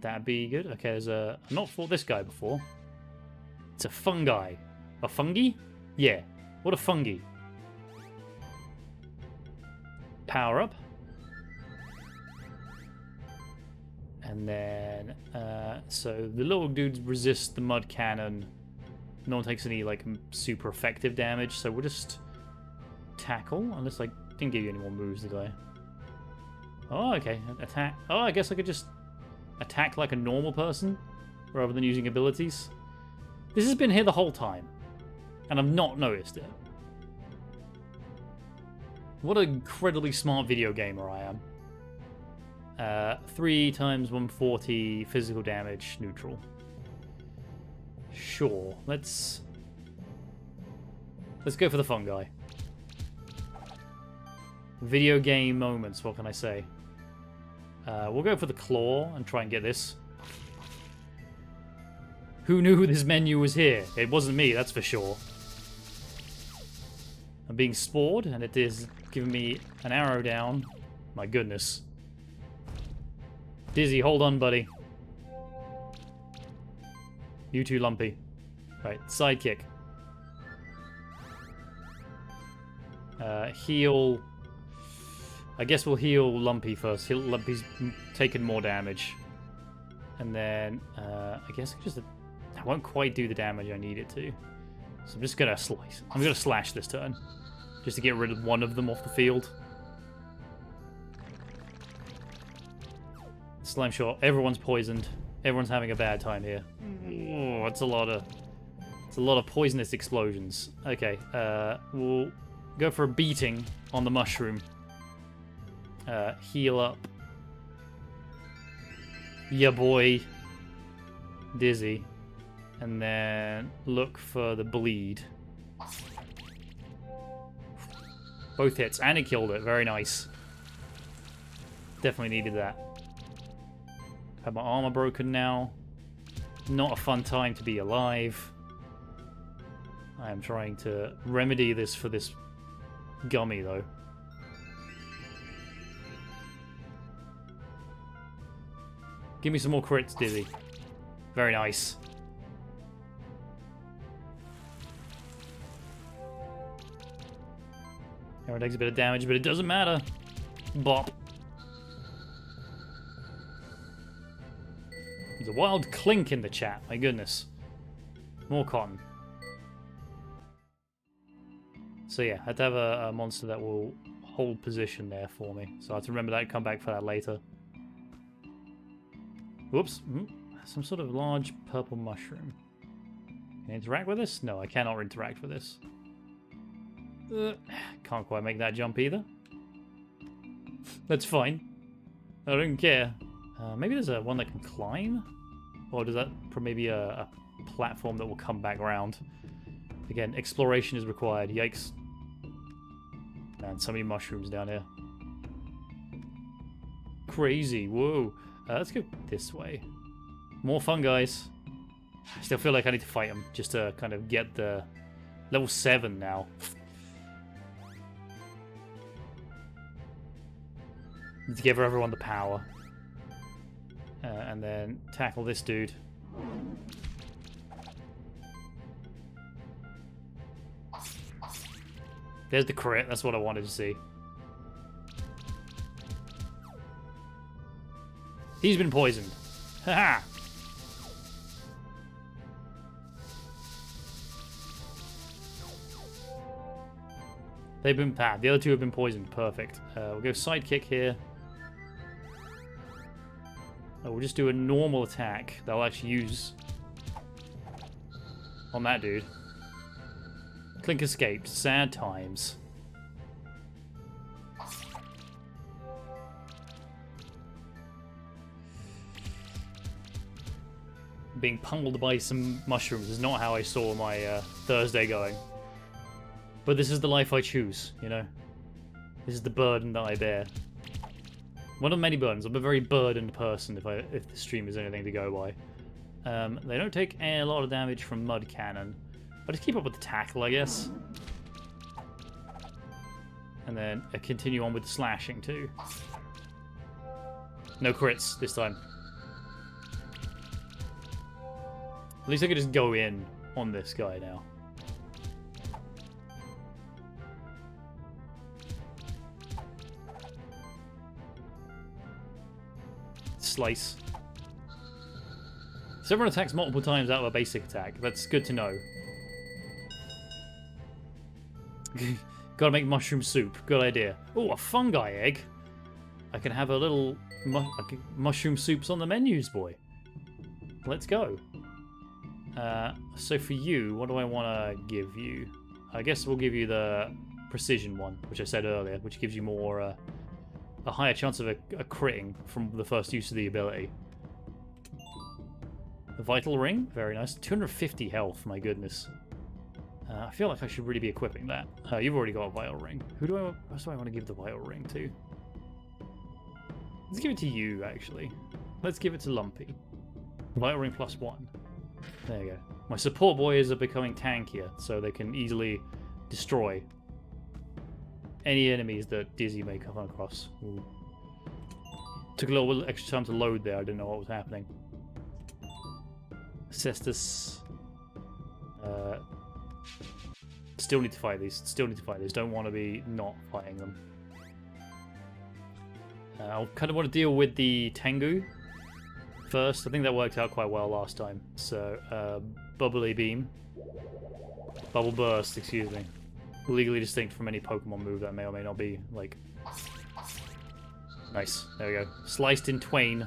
That'd be good. Okay, there's a... I've not fought this guy before. It's a fungi. A fungi? Yeah. What a fungi. Power up. And then... so the little dudes resist the mud cannon. No one takes any, like, super effective damage. So we'll just... tackle. Unless, like... Didn't give you any more moves, did I? Oh, okay. Attack. Oh, I guess I could just attack like a normal person rather than using abilities. This has been here the whole time, and I've not noticed it. What an incredibly smart video gamer I am. 3 times 140 physical damage, neutral. Sure. Let's go for the fungi. Video game moments, what can I say? We'll go for the claw and try and get this. Who knew this menu was here? It wasn't me, that's for sure. I'm being spored, and it is giving me an arrow down. My goodness. Dizzy, hold on, buddy. You too, Lumpy. Right, sidekick. Heal... I guess we'll heal Lumpy first. Lumpy's taken more damage. And then, I guess I won't quite do the damage I need it to. So I'm just going to slice. I'm going to slash this turn. Just to get rid of one of them off the field. Slime shot. Everyone's poisoned. Everyone's having a bad time here. Oh, it's a lot of poisonous explosions. Okay, we'll go for a beating on the mushroom. Heal up. Yeah, boy. Dizzy. And then look for the bleed. Both hits, and it killed it. Very nice. Definitely needed that. Have my armor broken now. Not a fun time to be alive. I am trying to remedy this for this gummy, though. Give me some more crits, Dizzy. Very nice. Everyone takes a bit of damage, but it doesn't matter. Bop. There's a wild clink in the chat. My goodness. More cotton. So yeah, I have to have a monster that will hold position there for me. So I have to remember that and come back for that later. Whoops. Some sort of large purple mushroom. Can I interact with this? No, I cannot interact with this. Can't quite make that jump either. That's fine. I don't care. Maybe there's a one that can climb? Or does that maybe a platform that will come back around? Again, exploration is required. Yikes. Man, so many mushrooms down here. Crazy. Whoa. Let's go this way. More fun, guys. I still feel like I need to fight them just to kind of get the level 7 now. Need to give everyone the power. And then tackle this dude. There's the crit. That's what I wanted to see. He's been poisoned. Haha! They've been bad. The other two have been poisoned. Perfect. We'll go sidekick here. Oh, we'll just do a normal attack that I'll actually use on that dude. Clink escaped. Sad times. Being pummeled by some mushrooms is not how I saw my Thursday going. But this is the life I choose, you know? This is the burden that I bear. One of many burdens. I'm a very burdened person if the stream is anything to go by. They don't take a lot of damage from Mud Cannon. But just keep up with the tackle, I guess. And then continue on with the slashing too. No crits this time. At least I could just go in on this guy now. Slice. So everyone attacks multiple times out of a basic attack. That's good to know. Gotta make mushroom soup. Good idea. Oh, a fungi egg. I can have a little mushroom soups on the menus, boy. Let's go. So for you, what do I want to give you? I guess we'll give you the precision one, which I said earlier, which gives you more a higher chance of a critting from the first use of the ability. The vital ring, very nice. 250 health, my goodness. I feel like I should really be equipping that. You've already got a vital ring. Who do I want to give the vital ring to? Let's give it to you, actually. Let's give it to Lumpy. Vital ring +1. There you go. My support boys are becoming tankier, so they can easily destroy any enemies that Dizzy may come across. Ooh. Took a little extra time to load there. I didn't know what was happening. Cestus. Still need to fight these. Still need to fight these. Don't want to be not fighting them. I kind of want to deal with the Tengu first. I think that worked out quite well last time. So, Bubbly Beam. Bubble Burst, excuse me. Legally distinct from any Pokemon move that may or may not be, like... Nice. There we go. Sliced in twain.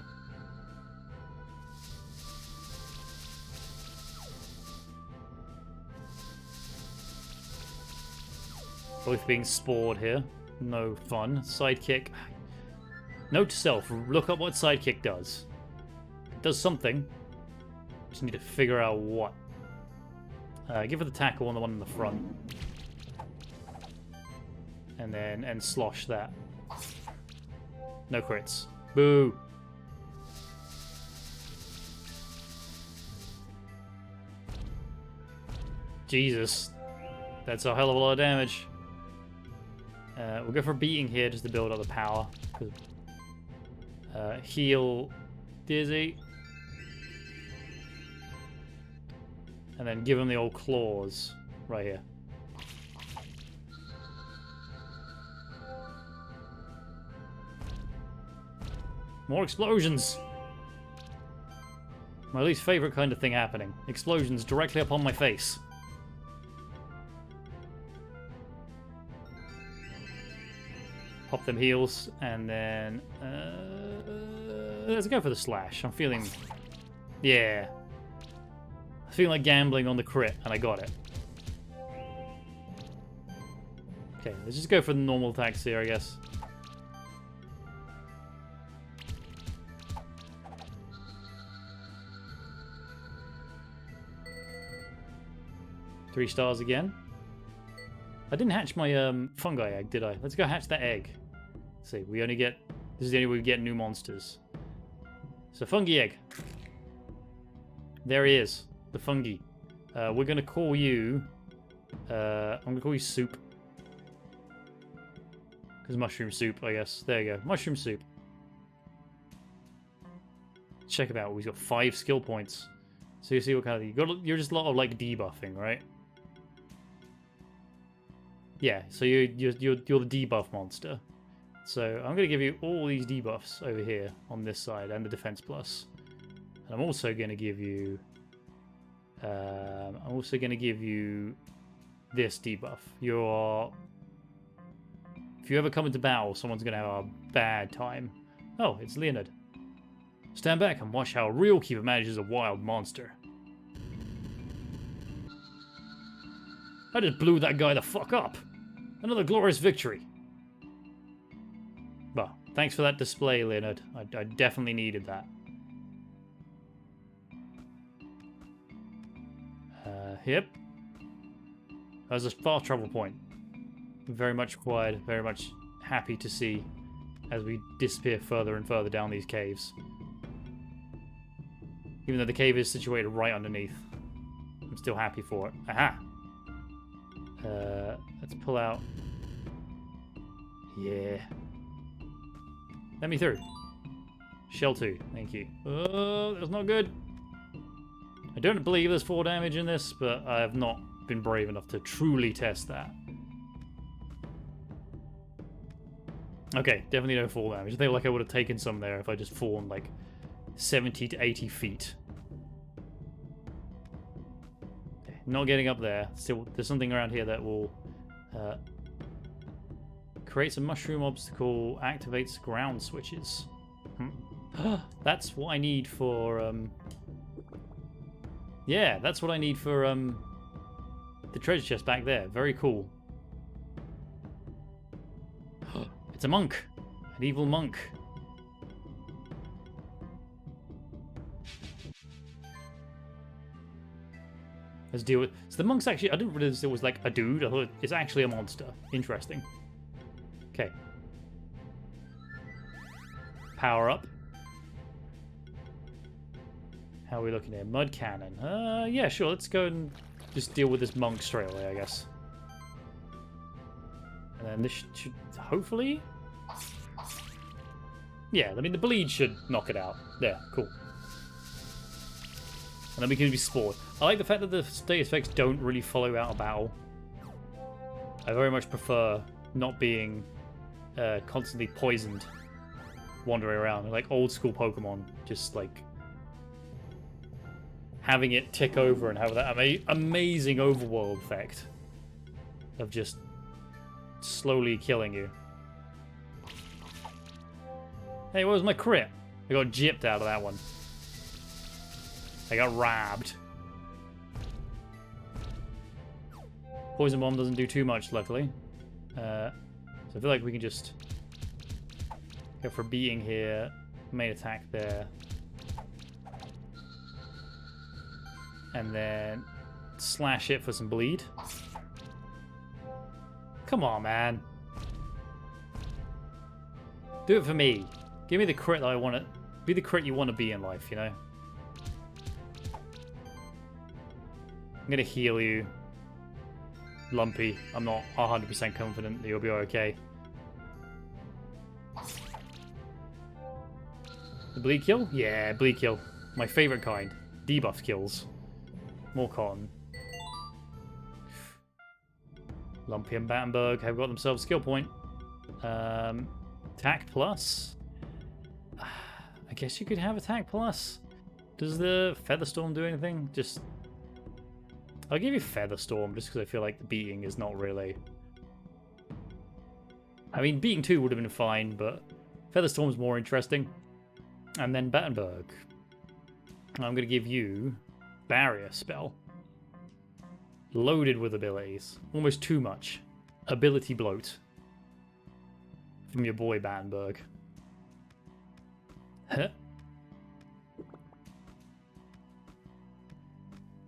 Both being spored here. No fun. Sidekick. Note to self, look up what Sidekick does. It does something. Just need to figure out what. Give her the tackle on the one in the front. And then slosh that. No crits. Boo. Jesus. That's a hell of a lot of damage. We'll go for beating here just to build up the power. Heal Dizzy. And then give him the old claws right here. More explosions! My least favorite kind of thing happening. Explosions directly upon my face. Pop them heals, and then... let's go for the slash. I'm feeling... Yeah. I feel like gambling on the crit, and I got it. Okay, let's just go for the normal attacks here, I guess. Three stars again. I didn't hatch my fungi egg, did I? Let's go hatch that egg. Let's see, we only get... This is the only way we get new monsters. So, fungi egg. There he is. The fungi. We're going to call you... I'm going to call you Soup. Because mushroom soup, I guess. There you go. Mushroom soup. Check it out. We've got 5 skill points. So you see what kind of... You're just a lot of, like, debuffing, right? Yeah, so you're the debuff monster. So I'm going to give you all these debuffs over here on this side and the defense plus. And I'm also going to give you this debuff. If you ever come into battle, someone's going to have a bad time. Oh, it's Leonard. Stand back and watch how a real keeper manages a wild monster. I just blew that guy the fuck up. Another glorious victory. Well, thanks for that display, Leonard. I definitely needed that. Yep. That was a far travel point. Very much required, very much happy to see as we disappear further and further down these caves. Even though the cave is situated right underneath. I'm still happy for it. Aha! Let's pull out... Yeah. Let me through. Shell 2, thank you. Oh, that's not good. I don't believe there's 4 damage in this, but I have not been brave enough to truly test that. Okay, definitely no fall damage. I feel like I would have taken some there if I just fallen like 70 to 80 feet. Okay, not getting up there. Still, there's something around here that will creates a mushroom obstacle, activates ground switches. That's what I need for yeah, that's what I need for the treasure chest back there. Very cool. It's a monk. An evil monk. Let's deal with... So the monk's actually... I didn't realize it was like a dude. I thought it's actually a monster. Interesting. Okay. Power up. How are we looking here? Mud cannon. Yeah, sure. Let's go and just deal with this monk straight away, I guess. And then this should hopefully... Yeah, I mean, the bleed should knock it out. There, cool. And then we can be spored. I like the fact that the state effects don't really follow out of battle. I very much prefer not being constantly poisoned wandering around. Like old school Pokemon, just like having it tick over and have that amazing overworld effect of just slowly killing you. Hey, what was my crit? I got gypped out of that one. I got robbed. Poison Bomb doesn't do too much, luckily. So I feel like we can just go for beating here. Main attack there. And then slash it for some bleed. Come on, man. Do it for me. Give me the crit that I want to... Be the crit you want to be in life, you know? I'm going to heal you. Lumpy. I'm not 100% confident that you'll be okay. The bleed kill? Yeah, bleed kill. My favorite kind. Debuff kills. More cotton. Lumpy and Battenberg have got themselves a skill point. Attack plus? I guess you could have attack plus. Does the Featherstorm do anything? Just... I'll give you Featherstorm just because I feel like the beating is not really... I mean, beating 2 would have been fine, but Featherstorm's more interesting. And then Battenberg. I'm going to give you Barrier Spell. Loaded with abilities. Almost too much. Ability bloat. From your boy Battenberg. Huh?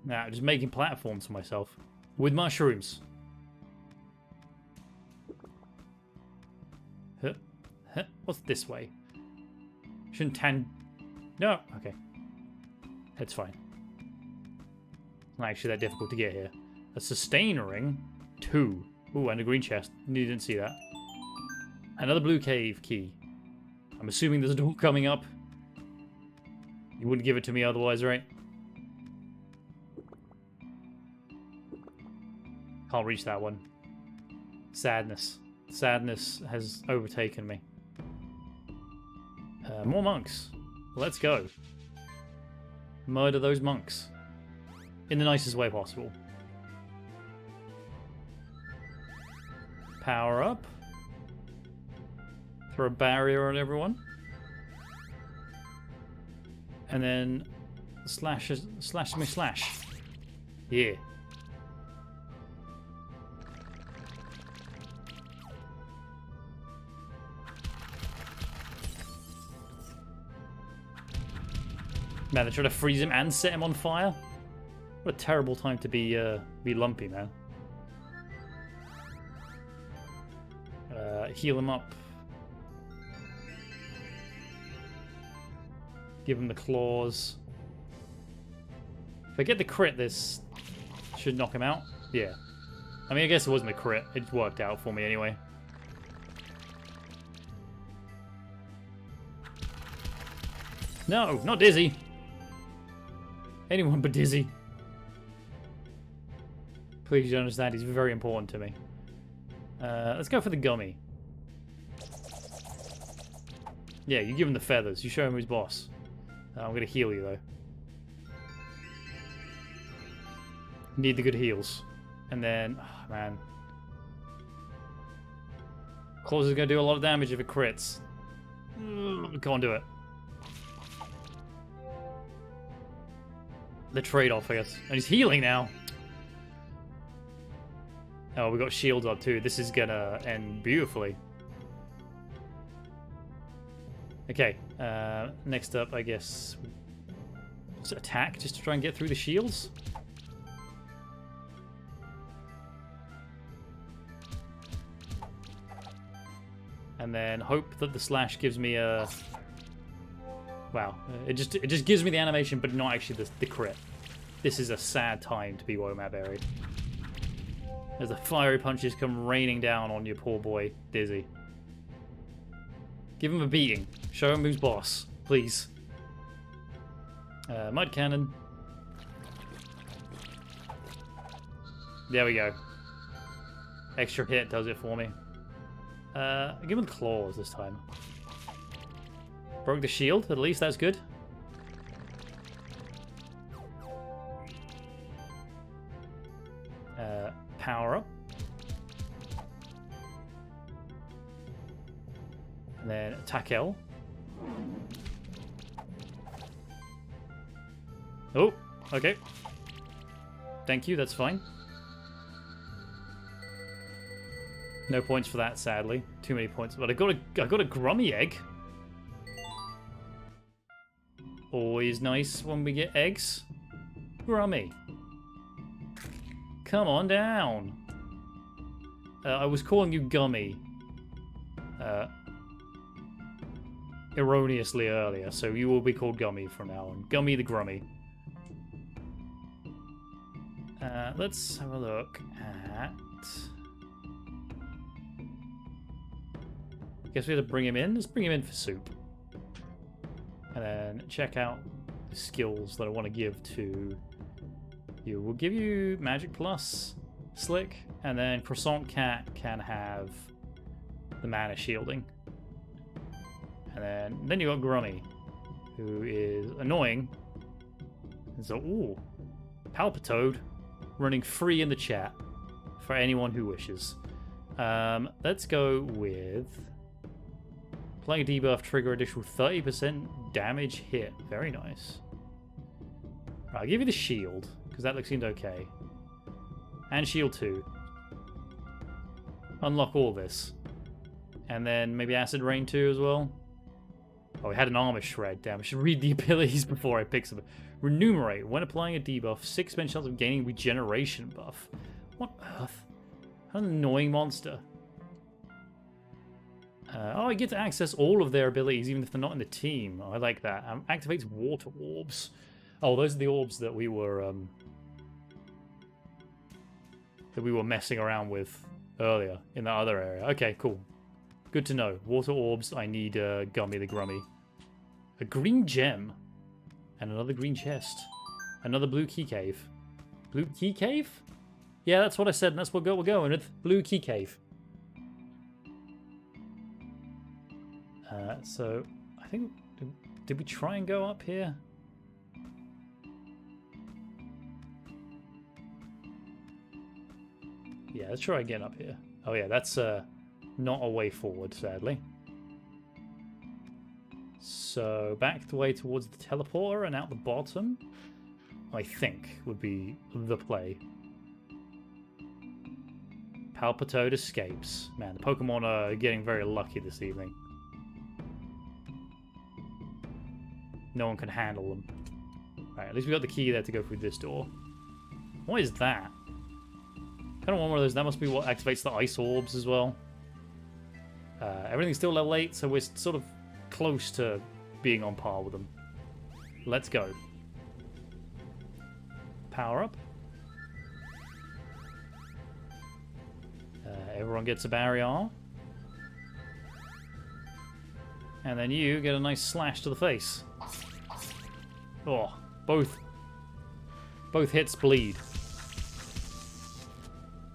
Now, just making platforms for myself. With mushrooms. Huh? Huh? What's this way? Shouldn't No! Okay. That's fine. It's not actually that difficult to get here. A sustain ring. 2. Ooh, and a green chest. You didn't see that. Another blue cave key. I'm assuming there's a door coming up. You wouldn't give it to me otherwise, right? Can't reach that one. Sadness. Sadness has overtaken me. More monks. Let's go. Murder those monks. In the nicest way possible. Power up. Throw a barrier on everyone. And then slash me slash. Yeah. Man, they try to freeze him and set him on fire. What a terrible time to be Lumpy, man. Heal him up. Give him the claws. If I get the crit, this should knock him out. Yeah. I mean, I guess it wasn't a crit. It worked out for me anyway. No, not Dizzy. Anyone but Dizzy. Please you understand, he's very important to me. Let's go for the gummy. Yeah, you give him the feathers. You show him who's boss. I'm going to heal you, though. Need the good heals. And then... Oh, man. Claws is going to do a lot of damage if it crits. Can't do it. The trade-off, I guess. And he's healing now. Oh, we got shields up, too. This is going to end beautifully. Okay, next up, I guess, just attack, just to try and get through the shields. And then hope that the slash gives me a... Wow, it just gives me the animation, but not actually the crit. This is a sad time to be Womat Berry. As the fiery punches come raining down on your poor boy, Dizzy. Give him a beating. Show him who's boss, please. Mud cannon. There we go. Extra hit does it for me. Give him claws this time. Broke the shield, at least that's good. Power up. And then attack L. Oh, okay. Thank you, that's fine. No points for that, sadly. Too many points. But I got a Grummy egg. Always nice when we get eggs. Grummy. Come on down. I was calling you Gummy. Erroneously earlier, so you will be called Gummy from now on. Gummy the Grummy. Let's have a look at Guess we have to bring him in. Let's bring him in for soup. And then check out the skills that I want to give to you. We'll give you Magic Plus, Slick, and then Croissant Cat can have the mana shielding. And then you got Grummy, who is annoying. And so, ooh, Palpitoad running free in the chat for anyone who wishes. Let's go with playing a debuff, trigger additional 30% damage hit. Very nice. Right, I'll give you the shield, because that seemed okay. And shield 2. Unlock all this. And then maybe Acid Rain 2 as well. Oh, we had an armor shred. Damn, I should read the abilities before I pick something. Remunerate. When applying a debuff, 6% chance of gaining regeneration buff. What on earth? What an annoying monster. Oh, I get to access all of their abilities even if they're not in the team. Oh, I like that. Activates water orbs. Oh, those are the orbs that we were messing around with earlier in that other area. Okay, cool. Good to know. Water orbs. I need Gummy the Grummy. A green gem. And another green chest. Another blue key cave. Blue key cave? Yeah, that's what I said, and that's what we're going with. Blue key cave. So, I think... Did we try and go up here? Yeah, let's try again up here. Oh yeah, that's not a way forward, sadly. So, back the way towards the teleporter and out the bottom, I think, would be the play. Palpitoad escapes. Man, the Pokemon are getting very lucky this evening. No one can handle them. Alright, at least we got the key there to go through this door. What is that? I don't want one of those. That must be what activates the ice orbs as well. Everything's still level 8, so we're sort of close to being on par with them. Let's go. Power up. Everyone gets a barrier. And then you get a nice slash to the face. Oh, both hits bleed.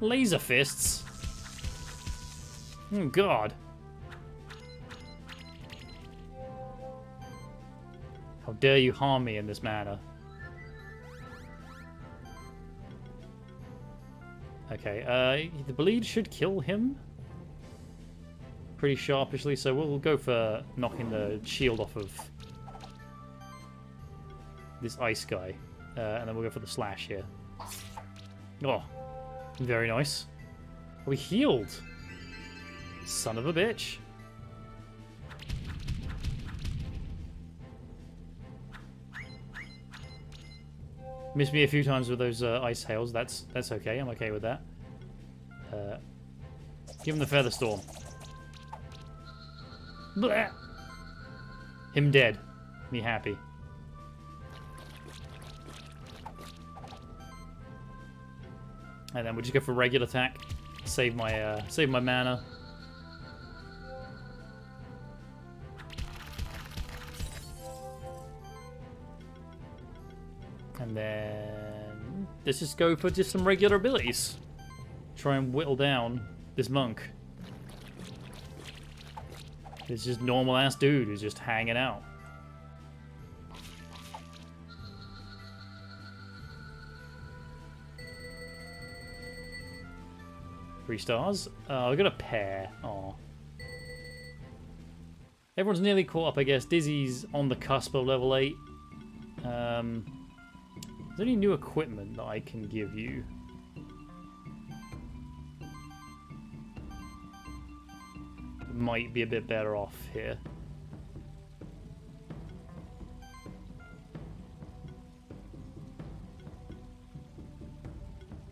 Laser fists. Oh god. How dare you harm me in this manner? Okay, the bleed should kill him pretty sharpishly, so we'll go for knocking the shield off of this ice guy. And then we'll go for the slash here. Oh, very nice. We healed. Son of a bitch. Missed me a few times with those ice hails. That's okay. I'm okay with that. Give him the feather storm. Blah! Him dead. Me happy. And then we'll just go for regular attack. Save my mana. And then let's just go for just some regular abilities. Try and whittle down this monk. It's just normal ass dude who's just hanging out. Three stars. I got a pair. Aw. Everyone's nearly caught up, I guess. Dizzy's on the cusp of level 8. Is there any new equipment that I can give you? Might be a bit better off here.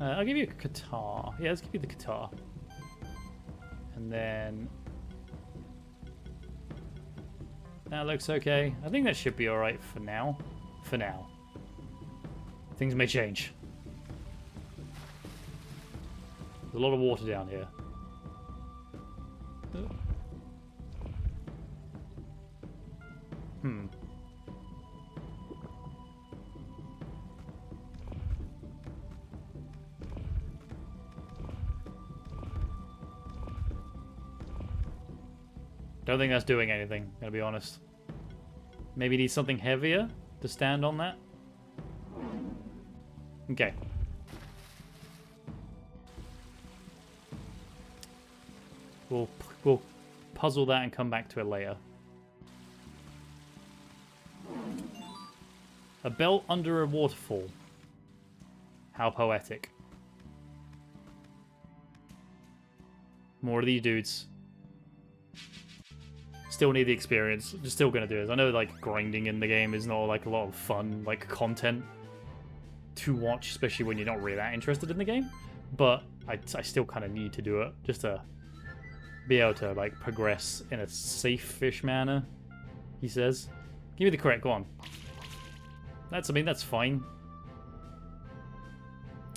I'll give you a guitar. Yeah, let's give you the guitar. And then... that looks okay. I think that should be alright for now. For now. Things may change. a lot of water down here. Don't think that's doing anything, gonna be honest. Maybe need something heavier to stand on that? Okay. We'll puzzle that and come back to it later. A belt under a waterfall. How poetic. More of these dudes. Still need the experience. Just still gonna do this. I know like grinding in the game is not like a lot of fun like content to watch, especially when you're not really that interested in the game. But I still kind of need to do it just to be able to like progress in a safe-ish manner. He says, "Give me the correct. Go on." I mean that's fine.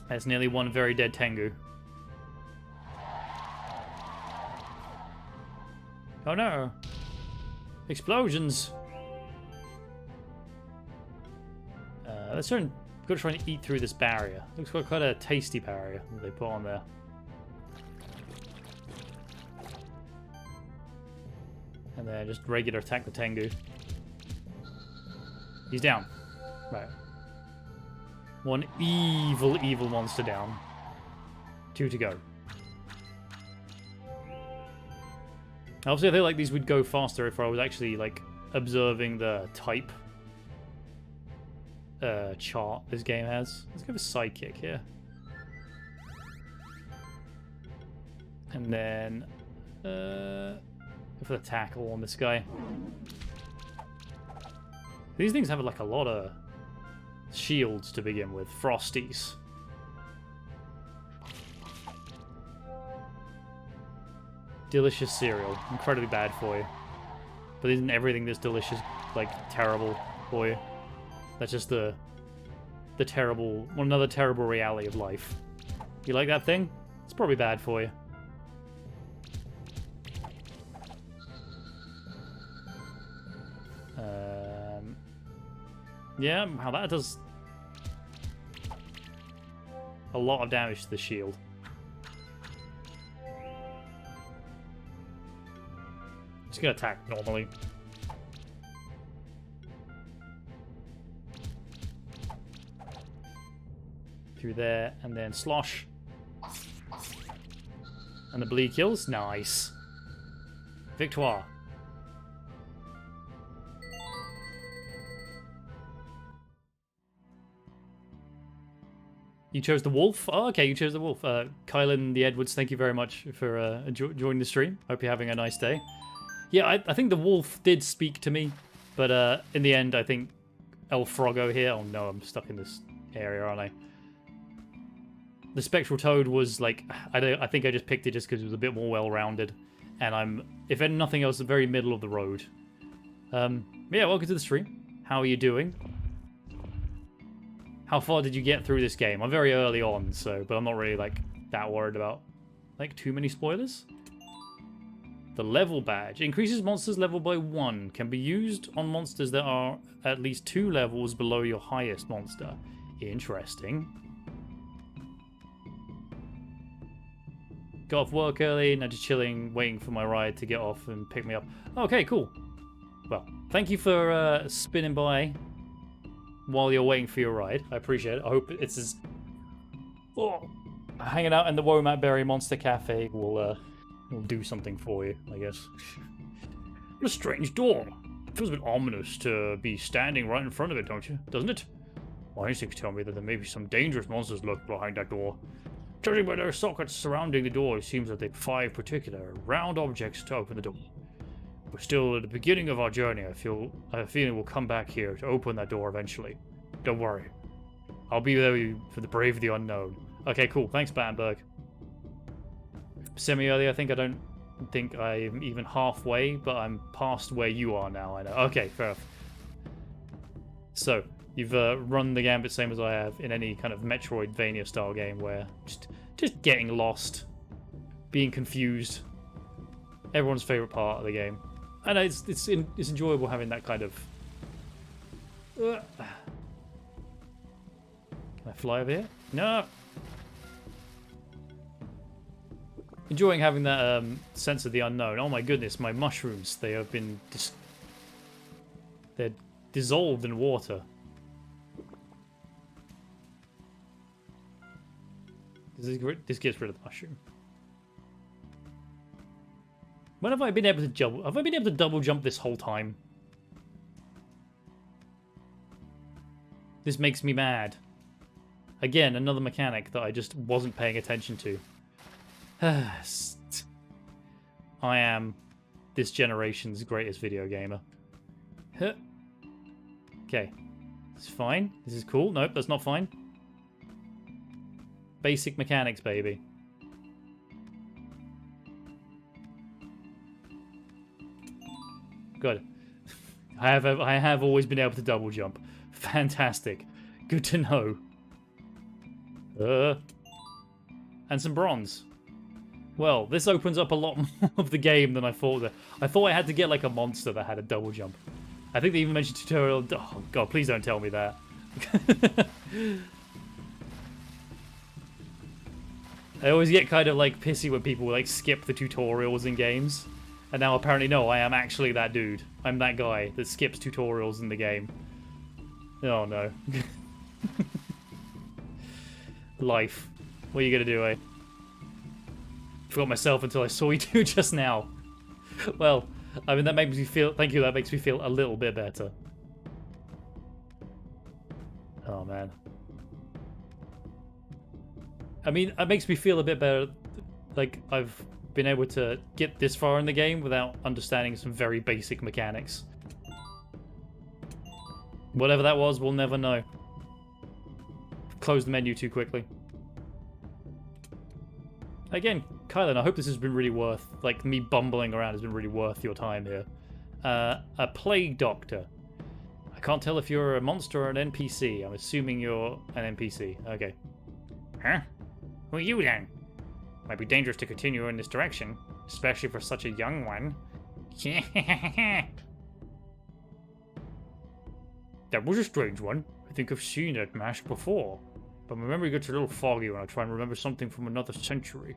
That's nearly one very dead Tengu. Oh no! Explosions! Let's try and go try and eat through this barrier. Looks like quite a tasty barrier that they put on there. And then just regular attack the Tengu. He's down. Right. One evil monster down. 2 to go. Obviously, I feel like these would go faster if I was actually, like, observing the type chart this game has. Let's give a sidekick here. And then, go for the tackle on this guy. These things have, like, a lot of shields to begin with. Frosties. Delicious cereal. Incredibly bad for you. But isn't everything that's delicious, like, terrible for you? That's just the terrible, another terrible reality of life. You like that thing? It's probably bad for you. Yeah, how that does a lot of damage to the shield. Just gonna attack normally. Through there, and then slosh. And the bleed kills. Nice. Victoire. You chose the wolf? Oh, okay, you chose the wolf. Kylan the Edwards, thank you very much for joining the stream. Hope you're having a nice day. Yeah, I think the wolf did speak to me, but in the end, I think El Frogo here... Oh no, I'm stuck in this area, aren't I? The Spectral Toad was like... I think I just picked it just because it was a bit more well-rounded. And I'm, if nothing else, the very middle of the road. Yeah, welcome to the stream. How are you doing? How far did you get through this game? I'm very early on, so... But I'm not really, like, that worried about, like, too many spoilers. The level badge. Increases monsters level by 1. Can be used on monsters that are at least 2 levels below your highest monster. Interesting. Got off work early, now just chilling, waiting for my ride to get off and pick me up. Okay, cool. Well, thank you for spinning by while you're waiting for your ride. I appreciate it. I hope it's as... Oh, hanging out in the Womat Berry Monster Cafe will do something for you, I guess. What a strange door. It feels a bit ominous to be standing right in front of it, don't you? Doesn't it? My instincts tell me that there may be some dangerous monsters lurked behind that door. Judging by their sockets surrounding the door, it seems that they have 5 particular round objects to open the door. We're still at the beginning of our journey. I have a feeling we'll come back here to open that door eventually. Don't worry. I'll be there for the brave of the unknown. Okay, cool. Thanks, Battenberg. Semi-early, I don't think I'm even halfway, but I'm past where you are now, I know. Okay, fair enough. So, you've run the gambit same as I have in any kind of Metroid-vania style game where just getting lost being confused. Everyone's favorite part of the game. I know it's enjoyable having that kind of. Can I fly over here? No. Enjoying having that sense of the unknown. Oh my goodness, my mushrooms. They have been they're dissolved in water. This gets rid of the mushroom. When have I been able to jump? Have I been able to double jump this whole time? This makes me mad. Again, another mechanic that I just wasn't paying attention to. I am this generation's greatest video gamer. Okay. It's fine. This is cool. Nope, that's not fine. Basic mechanics, baby. Good. I have always been able to double jump. Fantastic. Good to know. And some bronze. Well, this opens up a lot more of the game than I thought. I thought I had to get like a monster that had a double jump. I think they even mentioned tutorial. Oh god, please don't tell me that. I always get kind of like pissy when people like skip the tutorials in games. And now apparently no, I am actually that dude. I'm that guy that skips tutorials in the game. Oh no. Life. What are you gonna do, eh? Forgot myself until I saw you two just now. Well, I mean that makes me feel. Thank you. That makes me feel a little bit better. Oh man. I mean, it makes me feel a bit better. Like I've been able to get this far in the game without understanding some very basic mechanics. Whatever that was, we'll never know. Close the menu too quickly. Again, Kylan, I hope this has been really worth, like, me bumbling around has been really worth your time here. A plague doctor. I can't tell if you're a monster or an NPC. I'm assuming you're an NPC. Okay. Huh? Who are you then? Might be dangerous to continue in this direction, especially for such a young one. That was a strange one. I think I've seen that mask before. But my memory gets a little foggy when I try and remember something from another century.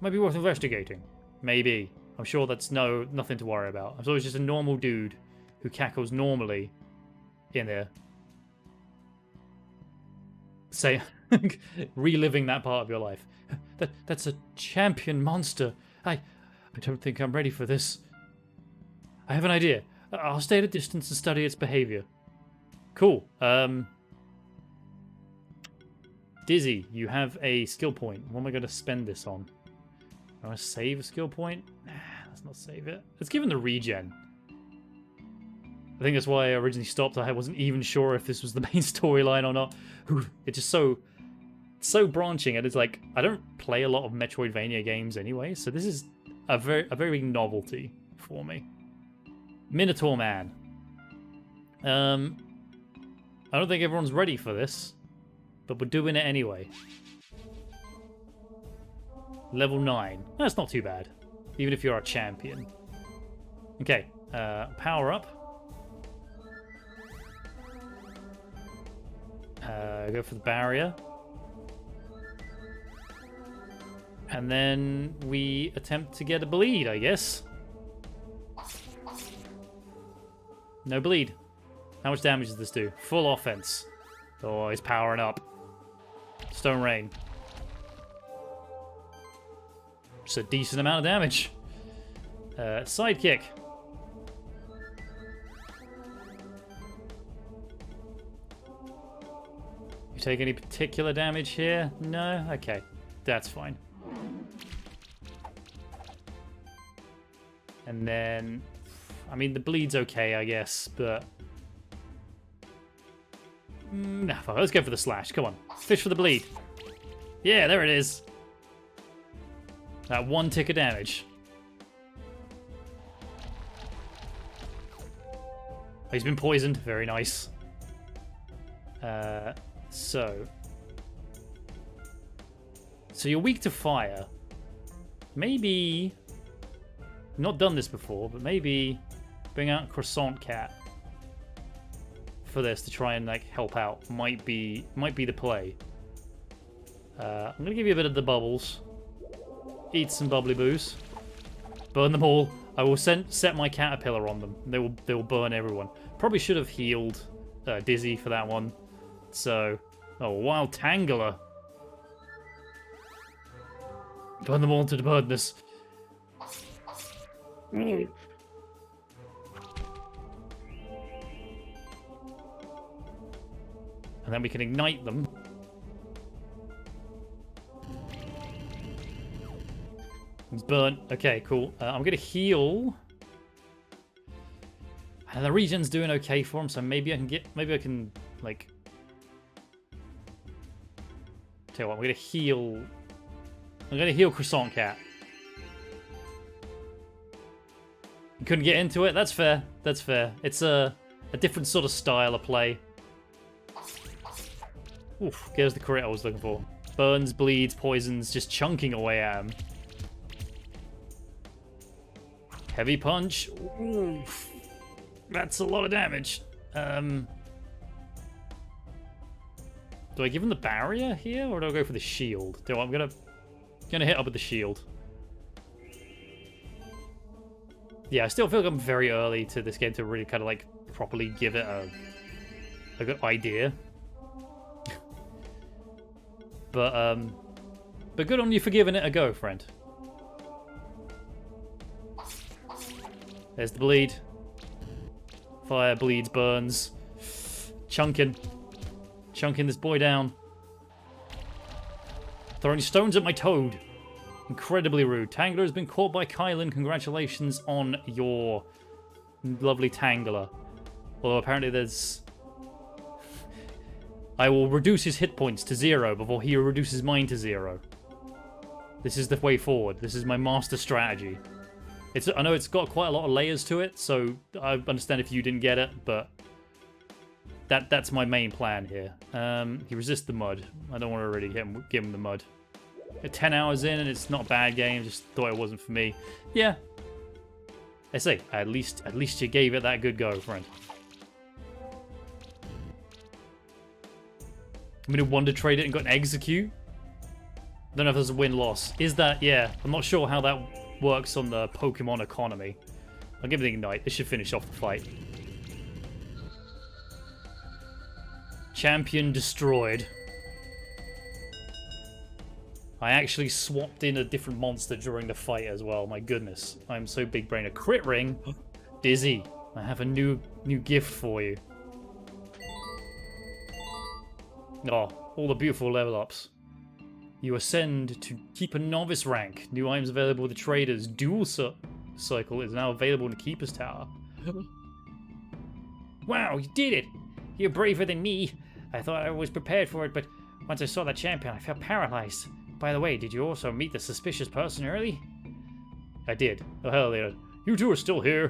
Might be worth investigating. Maybe. I'm sure that's nothing to worry about. I'm always just a normal dude who cackles normally in there. Say, reliving that part of your life. That's a champion monster. I don't think I'm ready for this. I have an idea. I'll stay at a distance and study its behavior. Cool. Dizzy, you have a skill point. What am I going to spend this on? I'm going to save a skill point? Nah, let's not save it. Let's give him the regen. I think that's why I originally stopped. I wasn't even sure if this was the main storyline or not. It's just so branching, and it's like, I don't play a lot of Metroid-vania games anyway, so this is a very big novelty for me. Minotaur Man. I don't think everyone's ready for this, but we're doing it anyway. Level 9. That's not too bad, even if you're a champion. Okay, power up. Go for the barrier. And then we attempt to get a bleed, I guess. No bleed. How much damage does this do? Full offense. Oh, he's powering up. Stone Rain. Just a decent amount of damage. Sidekick. You take any particular damage here? No? Okay. That's fine. And then... I mean, the bleed's okay, I guess, but... Nah, let's go for the slash. Come on. Fish for the bleed. Yeah, there it is. That one tick of damage. Oh, he's been poisoned. Very nice. So you're weak to fire. maybe... Not done this before, but maybe bring out Croissant Cat for this to try and like help out. Might be the play. I'm gonna give you a bit of the bubbles. Eat some bubbly boos. Burn them all. I will set my caterpillar on them. They will burn everyone. Probably should have healed Dizzy for that one. So, oh, wild Tangler. Burn them all to the burners. And then we can ignite them. It's burnt. Okay, cool. I'm gonna heal. And the regen's doing okay for him, so maybe I can like. Tell you what, I'm gonna heal. I'm gonna heal Croissant Cat. You couldn't get into it. That's fair. That's fair. It's a different sort of style of play. Oof, there's the crit I was looking for. Burns, bleeds, poisons, just chunking away at him. Heavy punch. Oof. That's a lot of damage. Do I give him the barrier here, or do I go for the shield? I'm gonna hit up with the shield. Yeah, I still feel like I'm very early to this game to really kind of like properly give it a good idea. But good on you for giving it a go, friend. There's the bleed. Fire, bleeds, burns. Chunking this boy down. Throwing stones at my toad. Incredibly rude. Tangler has been caught by Kylan. Congratulations on your lovely Tangler. Although apparently there's... I will reduce his hit points to 0 before he reduces mine to 0. This is the way forward. This is my master strategy. I know it's got quite a lot of layers to it, so I understand if you didn't get it, but that's my main plan here. He resists the mud. I don't want to really give him the mud. 10 hours in and it's not a bad game. Just thought it wasn't for me. Yeah. I say, at least you gave it that good go, friend. I'm gonna wonder trade it and go and execute. I don't know if there's a win-loss. Is that? Yeah. I'm not sure how that works on the Pokemon economy. I'll give it the ignite. This should finish off the fight. Champion destroyed. I actually swapped in a different monster during the fight as well. My goodness. I'm so big brain. A crit ring. Dizzy. I have a new gift for you. Oh, all the beautiful level ups. You ascend to Keeper Novice rank. New items available with the traders. Dual Cycle is now available in the Keeper's Tower. Wow, you did it! You're braver than me. I thought I was prepared for it, but once I saw that champion, I felt paralyzed. By the way, did you also meet the suspicious person early? I did. Oh, hell yeah. You two are still here.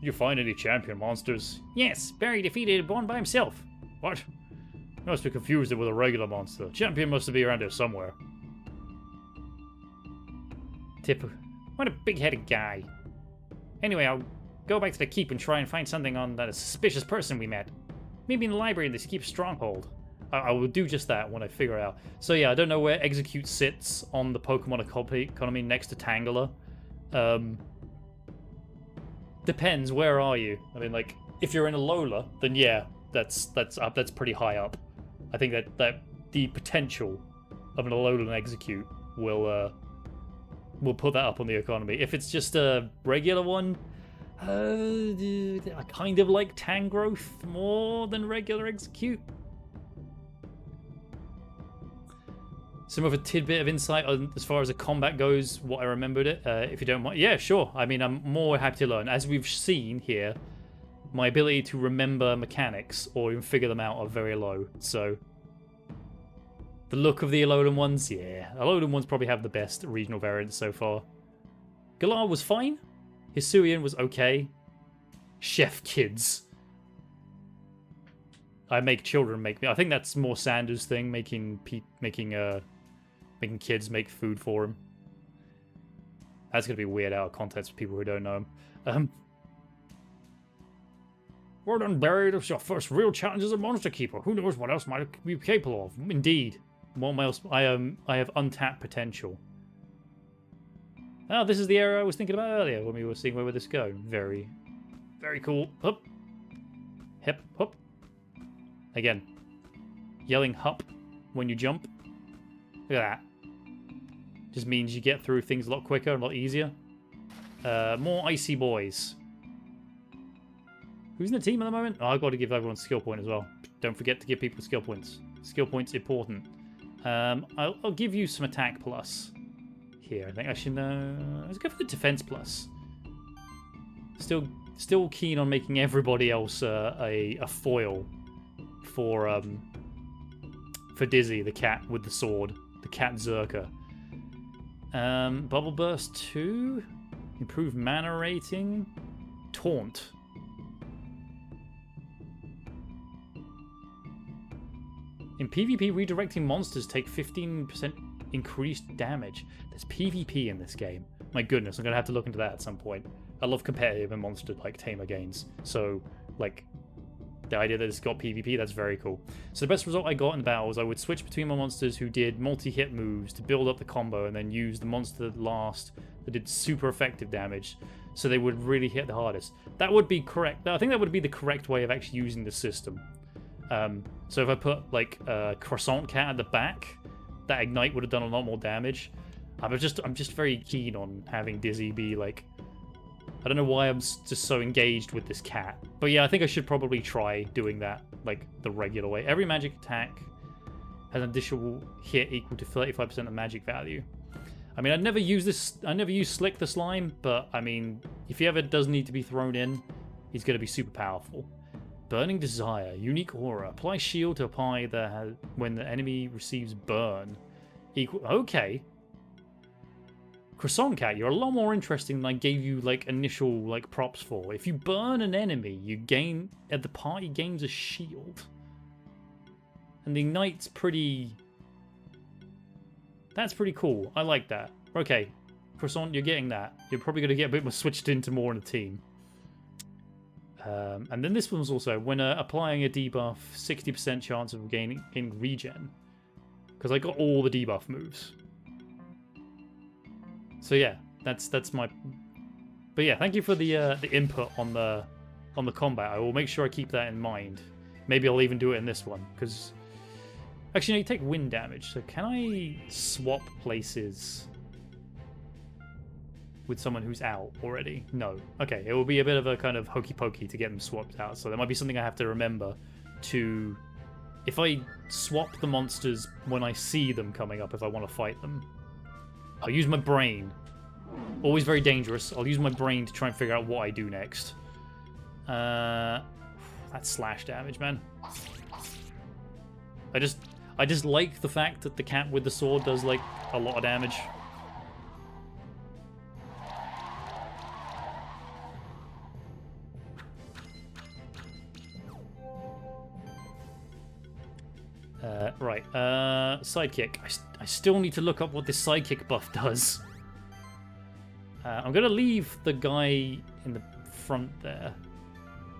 Did you find any champion monsters? Yes, Barry defeated one by himself. What? You must be confused it with a regular monster. Champion must be around here somewhere. Tip. What a big-headed guy. Anyway, I'll go back to the keep and try and find something on that suspicious person we met. Maybe in the library in this keep stronghold. I will do just that when I figure it out. So yeah, I don't know where Execute sits on the Pokemon economy next to Tangela. Depends, where are you? I mean, like, if you're in Alola, then yeah, that's pretty high up. I think that the potential of an Alola and Execute will put that up on the economy. If it's just a regular one, I kind of like Tangrowth more than regular Execute. Some of a tidbit of insight on as far as the combat goes, what I remembered it, if you don't mind. Yeah, sure. I mean, I'm more happy to learn. As we've seen here, my ability to remember mechanics or even figure them out are very low. So, the look of the Alolan ones, yeah. Alolan ones probably have the best regional variants so far. Galar was fine. Hisuian was okay. Chef Kids. I make children make me. I think that's more Sanders' thing, making kids make food for him. That's going to be weird out of context for people who don't know him. Well done, Barry. This is your first real challenge as a monster keeper. Who knows what else might be capable of? Indeed. What else? I have untapped potential. Oh, this is the area I was thinking about earlier when we were seeing where would this go. Very, very cool. Hup. Hip, hup. Again. Yelling hup when you jump. Look at that. Just means you get through things a lot quicker and a lot easier. More icy boys. Who's in the team at the moment? Oh, I've got to give everyone a skill point as well. Don't forget to give people skill points. Skill points important. I'll give you some attack plus here. I think I should let's go for the defense plus. Still keen on making everybody else a foil for Dizzy, the cat with the sword, the cat Zerker. Bubble burst 2, improve mana rating, taunt. In PvP, redirecting monsters take 15% increased damage. There's PvP in this game. My goodness, I'm going to have to look into that at some point. I love competitive and monster like tamer games. So, like, the idea that it's got PvP, that's very cool. So the best result I got in the battle was I would switch between my monsters who did multi-hit moves to build up the combo and then use the monster last that did super effective damage. So they would really hit the hardest. That would be correct. I think that would be the correct way of actually using the system. So if I put like a croissant cat at the back, that ignite would have done a lot more damage. I'm just very keen on having Dizzy be like, I don't know why I'm just so engaged with this cat, but yeah, I think I should probably try doing that like the regular way. Every magic attack has an additional hit equal to 35% of magic value. I mean, I never use Slick the Slime, but I mean, if he ever does need to be thrown in, he's going to be super powerful. Burning Desire, unique aura. Apply shield to apply when the enemy receives burn. Okay. Croissant Cat, you're a lot more interesting than I gave you like initial like props for. If you burn an enemy, you gain the party gains a shield. And the ignite's pretty. That's pretty cool. I like that. Okay, Croissant, you're getting that. You're probably going to get a bit more switched into more in the team. And then this one's also, when applying a debuff, 60% chance of gaining regen. Because I got all the debuff moves. So yeah, that's my... But yeah, thank you for the input on the combat. I will make sure I keep that in mind. Maybe I'll even do it in this one, because... Actually, no, you take wind damage, so can I swap places with someone who's out already? No. Okay, it will be a bit of a kind of hokey pokey to get them swapped out, so there might be something I have to remember to... If I swap the monsters when I see them coming up, if I want to fight them, I'll use my brain. Always very dangerous. I'll use my brain to try and figure out what I do next. That's slash damage, man. I just like the fact that the cat with the sword does, like, a lot of damage. Right, sidekick. I still need to look up what this sidekick buff does. I'm going to leave the guy in the front there.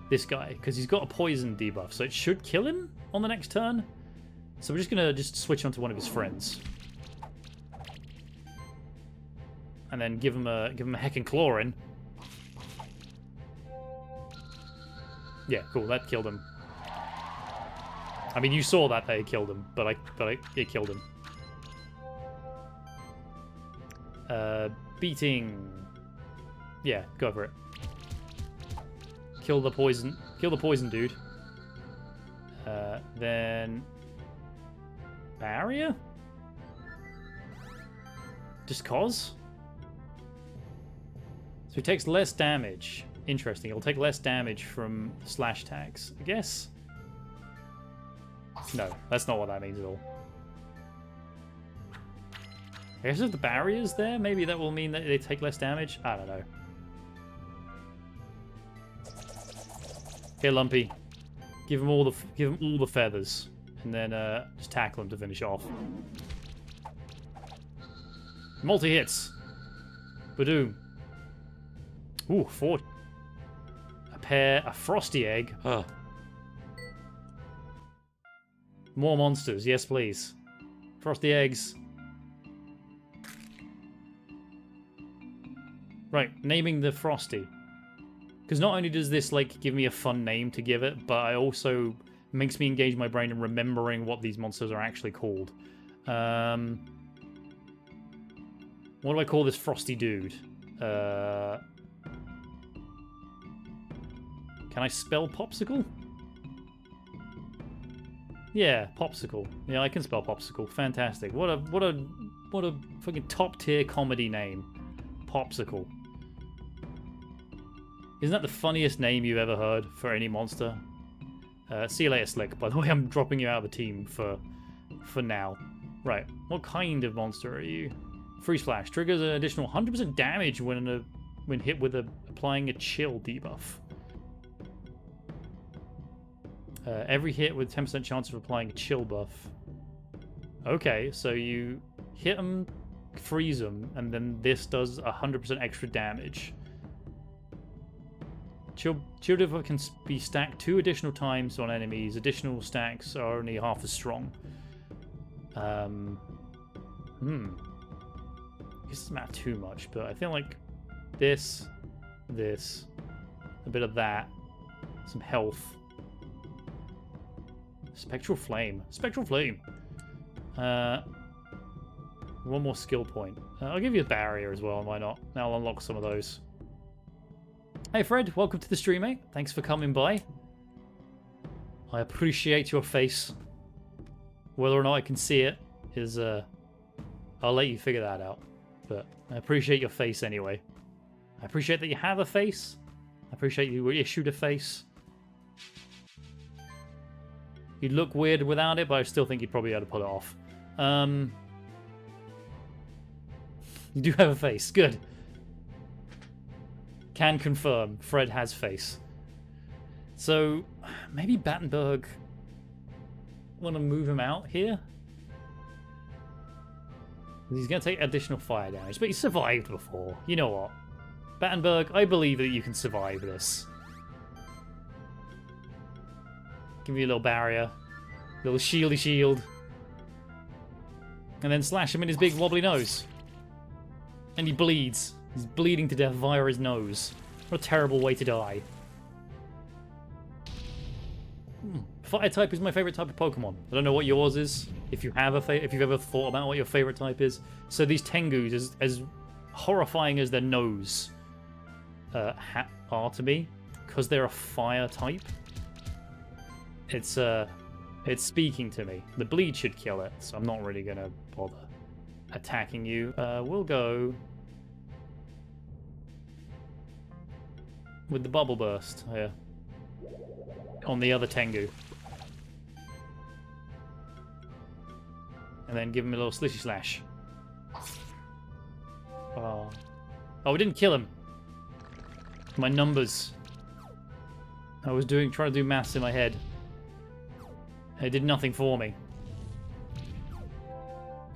This guy, because he's got a poison debuff, so it should kill him on the next turn. So we're just going to switch onto one of his friends. And then give him a heckin' clawing. Yeah, cool, that killed him. I mean, you saw that they killed him, but it killed him. Beating. Yeah, go for it. Kill the poison dude. Then barrier? Just cause? So he takes less damage. Interesting. He'll take less damage from slash tags, I guess. No, that's not what that means at all. I guess if the barrier's there, maybe that will mean that they take less damage. I don't know. Here, Lumpy. Give him all the feathers, and then just tackle him to finish off. Multi hits. Badoom. Ooh, 4. A frosty egg. Huh. More monsters, yes please. Frosty eggs. Right, naming the frosty. Because not only does this like give me a fun name to give it, but it also makes me engage my brain in remembering what these monsters are actually called. What do I call this frosty dude? Can I spell popsicle? Yeah, popsicle. Yeah, I can spell popsicle. Fantastic. What a fucking top tier comedy name. Popsicle. Isn't that the funniest name you've ever heard for any monster? See you later, Slick. By the way, I'm dropping you out of the team for now. Right. What kind of monster are you? Freeze Flash triggers an additional 100% damage when hit with applying a chill debuff. Every hit with 10% chance of applying a chill buff. Okay, so you hit them, freeze them, and then this does 100% extra damage. Chill debuff can be stacked 2 additional times on enemies. Additional stacks are only half as strong. I guess it doesn't matter too much, but I feel like this, a bit of that, some health. Spectral Flame. Spectral Flame. One more skill point. I'll give you a barrier as well, why not? Now I'll unlock some of those. Hey Fred, welcome to the stream, mate. Thanks for coming by. I appreciate your face. Whether or not I can see it is, I'll let you figure that out. But I appreciate your face anyway. I appreciate that you have a face. I appreciate you were issued a face. You'd look weird without it, but I still think you'd probably be able to pull it off. You do have a face. Good. Can confirm. Fred has face. So, maybe Battenberg... want to move him out here? He's going to take additional fire damage, but he survived before. You know what? Battenberg, I believe that you can survive this. Give you a little barrier. Little shieldy shield. And then slash him in his big wobbly nose. And he bleeds. He's bleeding to death via his nose. What a terrible way to die. Fire type is my favorite type of Pokemon. I don't know what yours is. If you have if you've ever thought about what your favorite type is. So these Tengus, as horrifying as their nose are to me, because they're a fire type, it's speaking to me. The bleed should kill it, so I'm not really gonna bother attacking you. We'll go with the Bubble Burst here on the other Tengu. And then give him a little Slishy Slash. Oh, we didn't kill him. My numbers. I was trying to do maths in my head. It did nothing for me.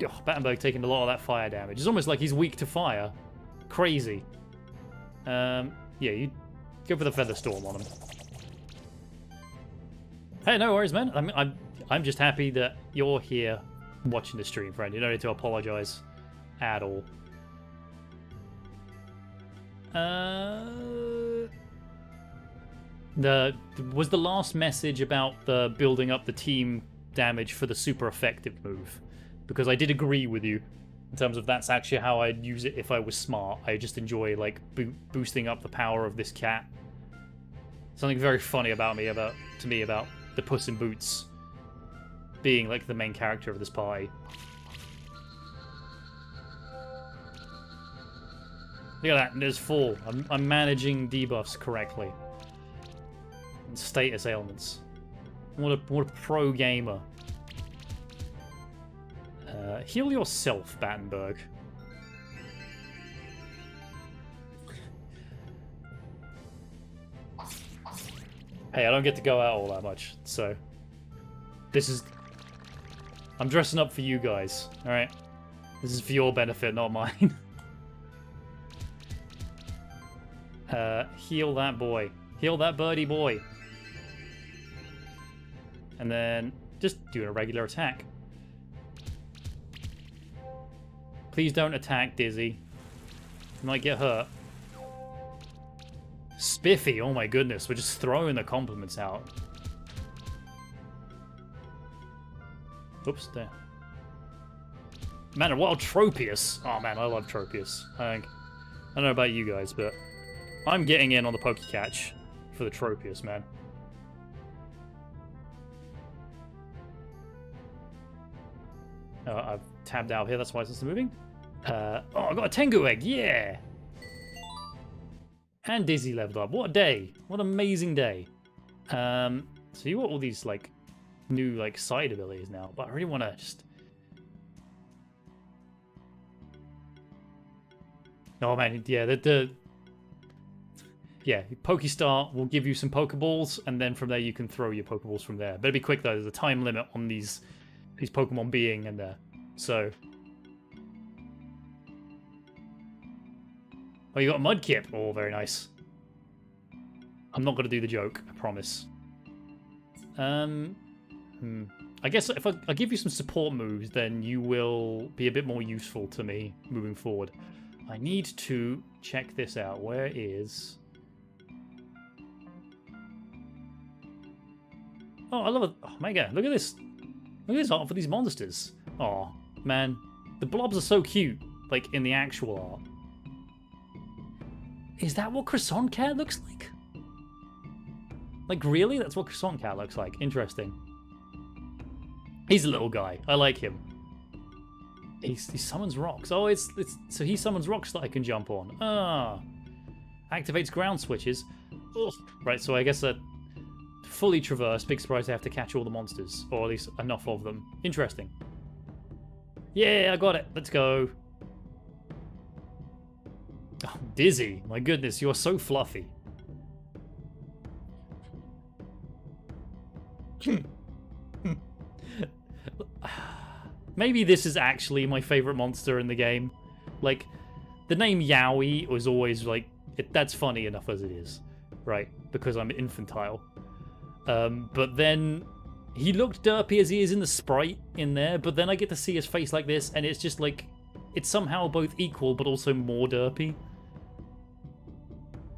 Oh, Battenberg taking a lot of that fire damage. It's almost like he's weak to fire. Crazy. Yeah, you go for the Feather Storm on him. Hey, no worries, man. I'm just happy that you're here watching the stream, friend. You don't need to apologize at all. Was the last message about the building up the team damage for the super effective move? Because I did agree with you in terms of that's actually how I'd use it if I was smart. I just enjoy like boosting up the power of this cat. Something very funny about the Puss in Boots being like the main character of this party. Look at that, there's 4. I'm managing debuffs correctly. And status ailments. What a pro gamer. Heal yourself, Battenberg. Hey, I don't get to go out all that much, so... I'm dressing up for you guys, alright? This is for your benefit, not mine. Heal that boy. Heal that birdie boy. And then just do a regular attack. Please don't attack, Dizzy. You might get hurt. Spiffy, oh my goodness, we're just throwing the compliments out. Oops, there. Man, wild Tropius. Oh man, I love Tropius. I don't know about you guys, but I'm getting in on the Pokecatch for the Tropius, man. I've tabbed out here, that's why it's not moving. Oh, I got a Tengu egg, yeah! And Dizzy leveled up. What a day. What an amazing day. So you got all these, like, new, like, side abilities now, but I really want to just... Oh, man, yeah, yeah, Pokestar will give you some Pokeballs, and then from there you can throw your Pokeballs from there. Better be quick, though. There's a time limit on these Pokemon being in there. So... Oh, you got a Mudkip. Oh, very nice. I'm not going to do the joke, I promise. I guess if I give you some support moves, then you will be a bit more useful to me moving forward. I need to check this out. Where is... Oh, I love it. Oh, my God, look at this. Look at this art for these monsters. Oh, man. The blobs are so cute, like, in the actual art. Is that what Croissant Cat looks like? Like, really? That's what Croissant Cat looks like. Interesting. He's a little guy. I like him. He summons rocks. Oh, so he summons rocks that I can jump on. Ah. Activates ground switches. Ugh. Right, so I guess that fully traverse. Big surprise I have to catch all the monsters. Or at least enough of them. Interesting. Yeah, I got it. Let's go. Oh, Dizzy. My goodness, you are so fluffy. Maybe this is actually my favorite monster in the game. Like, the name Yowie was always like, that's funny enough as it is, right? Because I'm infantile. But then he looked derpy as he is in the sprite in there, but then I get to see his face like this, and it's just like, it's somehow both equal, but also more derpy.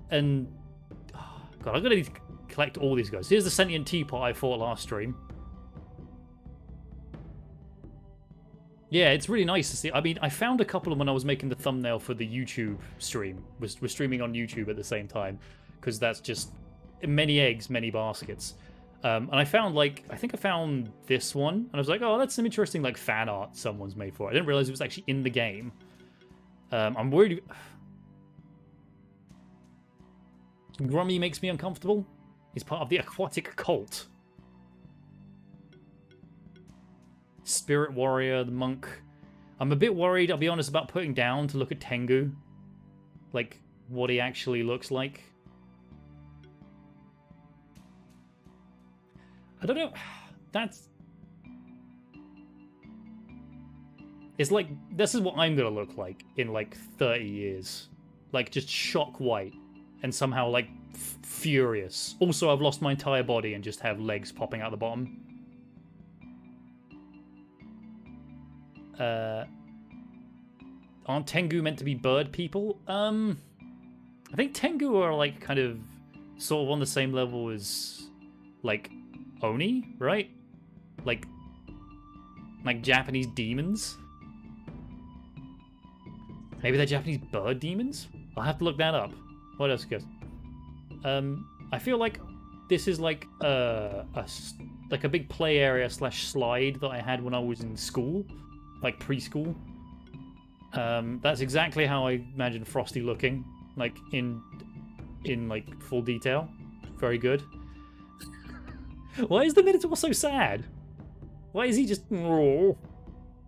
And, oh God, I'm gonna need to collect all these guys. Here's the sentient teapot I fought last stream. Yeah, it's really nice to see. I mean, I found a couple of them when I was making the thumbnail for the YouTube stream. We're streaming on YouTube at the same time, because that's just many eggs, many baskets. And I found, like, I think I found this one, and I was like, oh, that's some interesting, like, fan art someone's made for it. I didn't realize it was actually in the game. I'm worried... Grummy makes me uncomfortable. He's part of the aquatic cult. Spirit Warrior, the monk. I'm a bit worried, I'll be honest, about putting down to look at Tengu. Like, what he actually looks like. I don't know. That's... It's like, this is what I'm gonna look like in, like, 30 years. Like, just shock white. And somehow, like, furious. Also, I've lost my entire body and just have legs popping out the bottom. Aren't Tengu meant to be bird people? I think Tengu are, like, kind of sort of on the same level as, like, Oni, right? Like Japanese demons? Maybe they're Japanese bird demons? I'll have to look that up. What else goes? I feel like this is like a big play area / slide that I had when I was in school, like preschool. That's exactly how I imagine Frosty looking, like in like full detail. Very good. Why is the Minotaur so sad? Why is he just? Oh,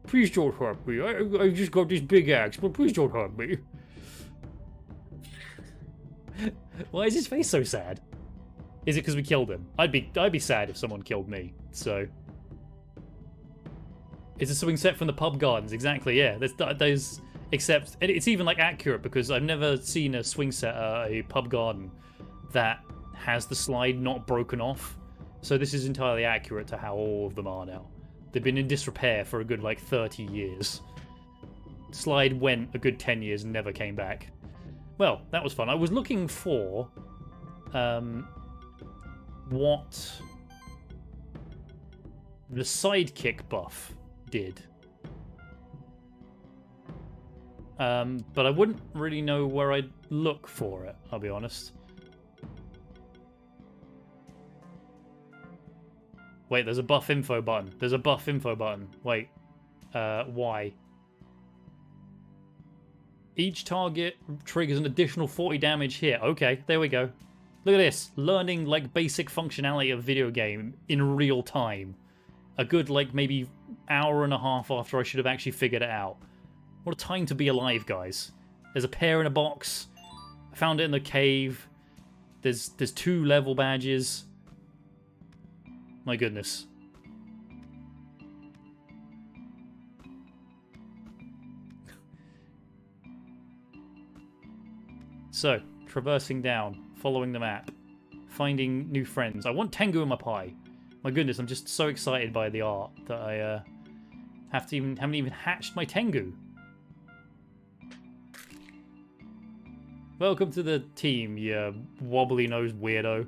please don't hurt me. I just got this big axe, but please don't hurt me. Why is his face so sad? Is it because we killed him? I'd be sad if someone killed me. So, it's a swing set from the pub gardens. Exactly. Yeah. There's Except it's even like accurate because I've never seen a swing set at a pub garden that has the slide not broken off. So this is entirely accurate to how all of them are now. They've been in disrepair for a good like 30 years. Slide went a good 10 years and never came back. Well, that was fun. I was looking for what the sidekick buff did. But I wouldn't really know where I'd look for it, I'll be honest. Wait, there's a buff info button. There's a buff info button. Wait, why? Each target triggers an additional 40 damage here. Okay, there we go. Look at this. Learning, like, basic functionality of video game in real time. A good, like, maybe hour and a half after I should have actually figured it out. What a time to be alive, guys. There's a pair in a box. I found it in the cave. There's 2 level badges. My goodness. So, traversing down, following the map, finding new friends. I want Tengu in my pie. My goodness, I'm just so excited by the art that I haven't even hatched my Tengu. Welcome to the team, you wobbly-nosed weirdo.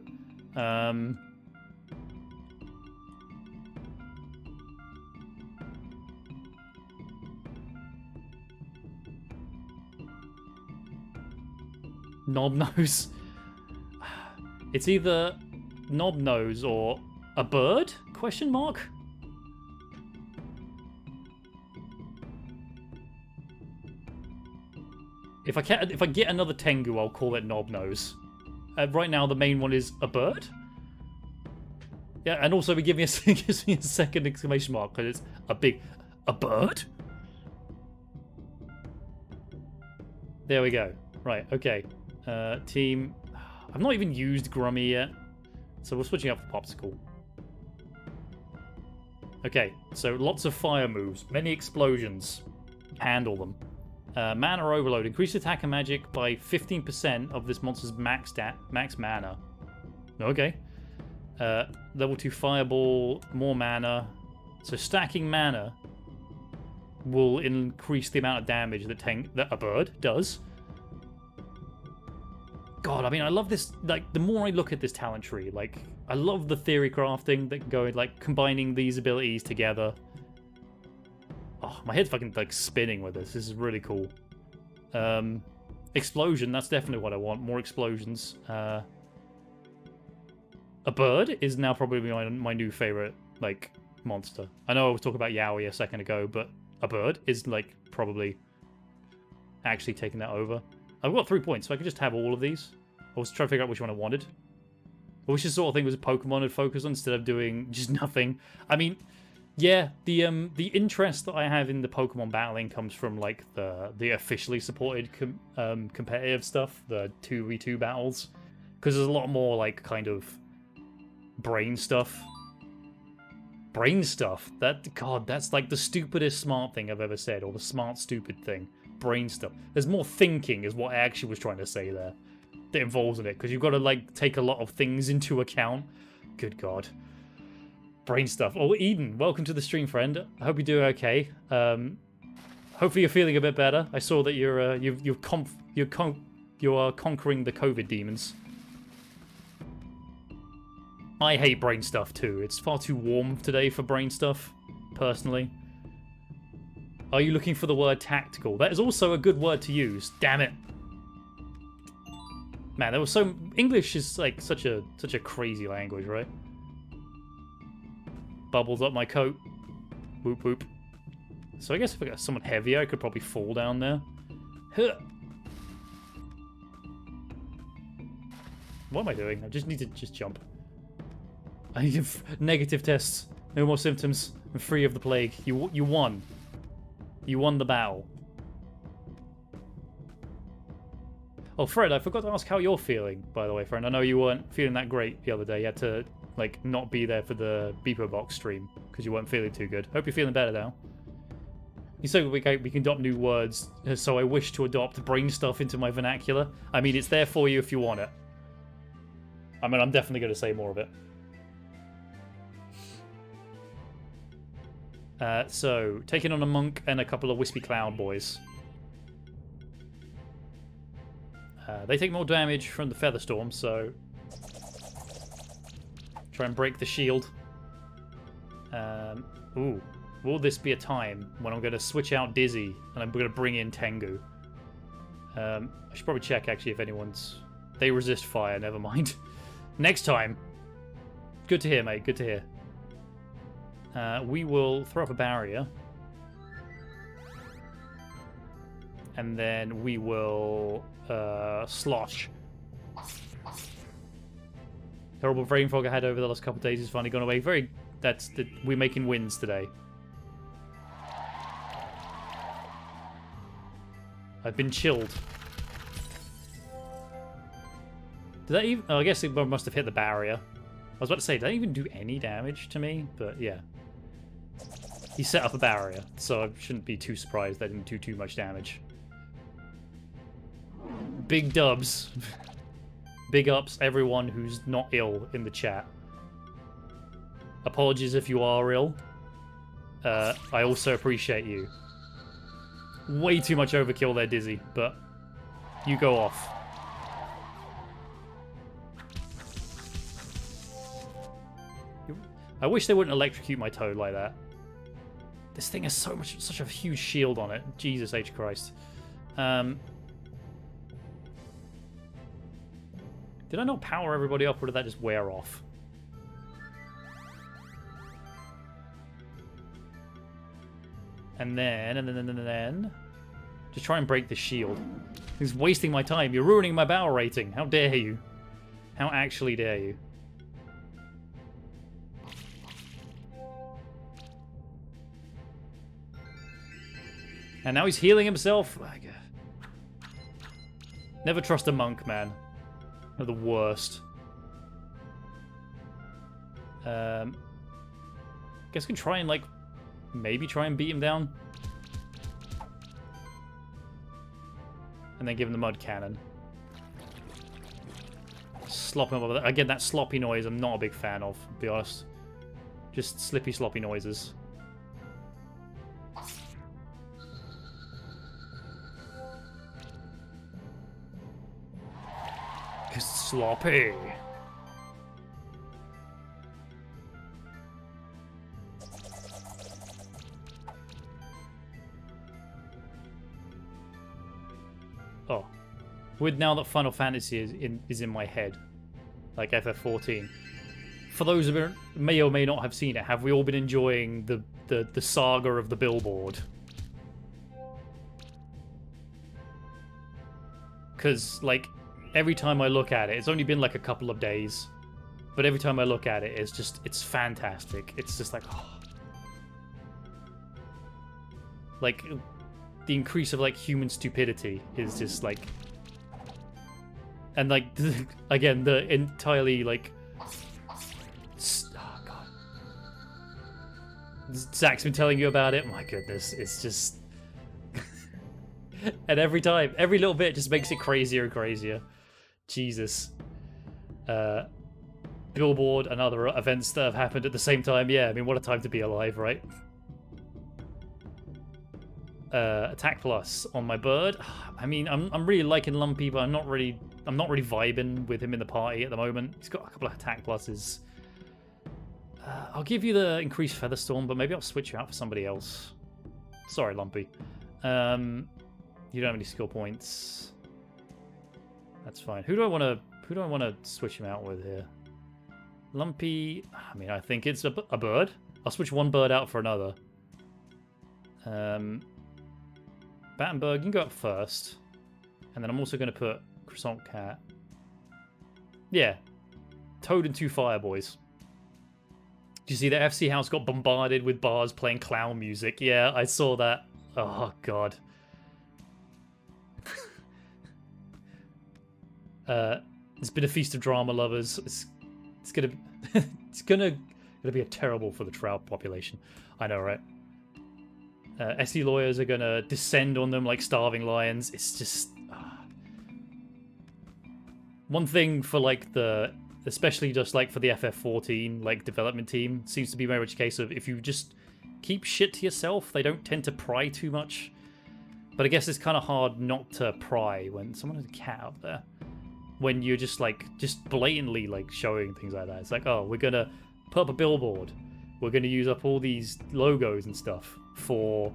Knob nose. It's either knob nose or a bird? Question mark. If I get another Tengu, I'll call it knob nose. Right now, the main one is a bird. Yeah, and also it gives me a second exclamation mark because it's a bird. There we go. Right. Okay. Team. I've not even used Grummy yet, so we're switching up for Popsicle. Okay, so lots of fire moves, many explosions. Handle them. Mana Overload. Increase attack and magic by 15% of this monster's max mana. Okay. Level 2 Fireball, more mana. So stacking mana will increase the amount of damage that a bird does. God, I mean, I love this. Like, the more I look at this talent tree, like, I love the theory crafting that can go, like, combining these abilities together. Oh, my head's fucking, like, spinning with this. This is really cool. Explosion, that's definitely what I want. More explosions. A bird is now probably my new favorite, like, monster. I know I was talking about Yowie a second ago, but a bird is, like, probably actually taking that over. I've got 3 points, so I could just have all of these. I was trying to figure out which one I wanted. I wish this sort of thing was a Pokemon I'd focus on instead of doing just nothing. I mean, yeah, the interest that I have in the Pokemon battling comes from like the officially supported competitive stuff, the 2v2 battles, because there's a lot more like kind of brain stuff. Brain stuff. That's like the stupidest smart thing I've ever said, or the smart stupid thing. Brain stuff. There's more thinking is what I actually was trying to say there that involves in it, because you've got to like take a lot of things into account. Good God. Brain stuff. Oh, Eden, welcome to the stream, friend. I hope you're doing okay. Hopefully you're feeling a bit better. I saw that you are conquering the COVID demons. I hate brain stuff too. It's far too warm today for brain stuff, personally. Are you looking for the word tactical? That is also a good word to use. Damn it. Man, there was so... English is like such a crazy language, right? Bubbles up my coat. Whoop whoop. So I guess if I got someone heavier, I could probably fall down there. Huh. What am I doing? I just need to jump. I need negative tests. No more symptoms. I'm free of the plague. You won. You won the battle. Oh, Fred, I forgot to ask how you're feeling, by the way, friend. I know you weren't feeling that great the other day. You had to, like, not be there for the Beepo Box stream because you weren't feeling too good. Hope you're feeling better now. So we can adopt new words. So I wish to adopt brain stuff into my vernacular. I mean, it's there for you if you want it. I mean, I'm definitely going to say more of it. So, taking on a monk and a couple of wispy cloud boys. They take more damage from the feather storm, so try and break the shield. Ooh, will this be a time when I'm going to switch out Dizzy and I'm going to bring in Tengu? I should probably check actually if anyone's... They resist fire, never mind. Next time. Good to hear, mate, good to hear. We will throw up a barrier. And then we will slosh. Terrible brain fog I had over the last couple of days has finally gone away. We're making wins today. I've been chilled. Did that even... Oh, I guess it must have hit the barrier. I was about to say, did that even do any damage to me? But yeah. He set up a barrier, so I shouldn't be too surprised that didn't do too much damage. Big dubs. Big ups everyone who's not ill in the chat. Apologies if you are ill. I also appreciate you. Way too much overkill there, Dizzy, but you go off. I wish they wouldn't electrocute my toad like that. This thing has such a huge shield on it. Jesus H. Christ. Did I not power everybody up, or did that just wear off? And then... Just try and break the shield. He's wasting my time. You're ruining my battle rating. How dare you? How actually dare you? And now he's healing himself. Never trust a monk, man. They're the worst. Guess we can try and, like, maybe try and beat him down. And then give him the mud cannon. Slop him over there. Again, that sloppy noise I'm not a big fan of, to be honest. Just slippy, sloppy noises. Sloppy. Oh. With now that Final Fantasy is in my head, like FF14. For those who may or may not have seen it, have we all been enjoying the saga of the billboard? Because, like, every time I look at it, it's only been like a couple of days, but every time I look at it, it's fantastic. It's just like, oh. Like, the increase of, like, human stupidity is just, like... And, like, again, the entirely, like... Oh, God. Zach's been telling you about it. My goodness, it's just... And every time, every little bit just makes it crazier and crazier. Jesus. Billboard and other events that have happened at the same time. Yeah, I mean, what a time to be alive, right? Attack plus on my bird. I mean, I'm really liking Lumpy, but I'm not really vibing with him in the party at the moment. He's got a couple of attack pluses. I'll give you the increased Featherstorm, but maybe I'll switch you out for somebody else. Sorry, Lumpy. You don't have any skill points. That's fine. Who do I want to switch him out with here? Lumpy. I mean, I think it's a bird. I'll switch one bird out for another. Battenberg, you can go up first. And then I'm also going to put Croissant Cat. Yeah. Toad and 2 Fire Boys. Do you see that FC House got bombarded with bars playing clown music? Yeah, I saw that. Oh, God. It's been a feast of drama lovers. It's gonna it's gonna be a terrible for the trout population. I know, right? SE lawyers are gonna descend on them like starving lions. It's just one thing for like especially just like for the FF14 like development team, seems to be very much a case of if you just keep shit to yourself, they don't tend to pry too much. But I guess it's kind of hard not to pry when someone has a cat out there. When you're just blatantly like showing things like that. It's like, oh, we're gonna put up a billboard. We're gonna use up all these logos and stuff for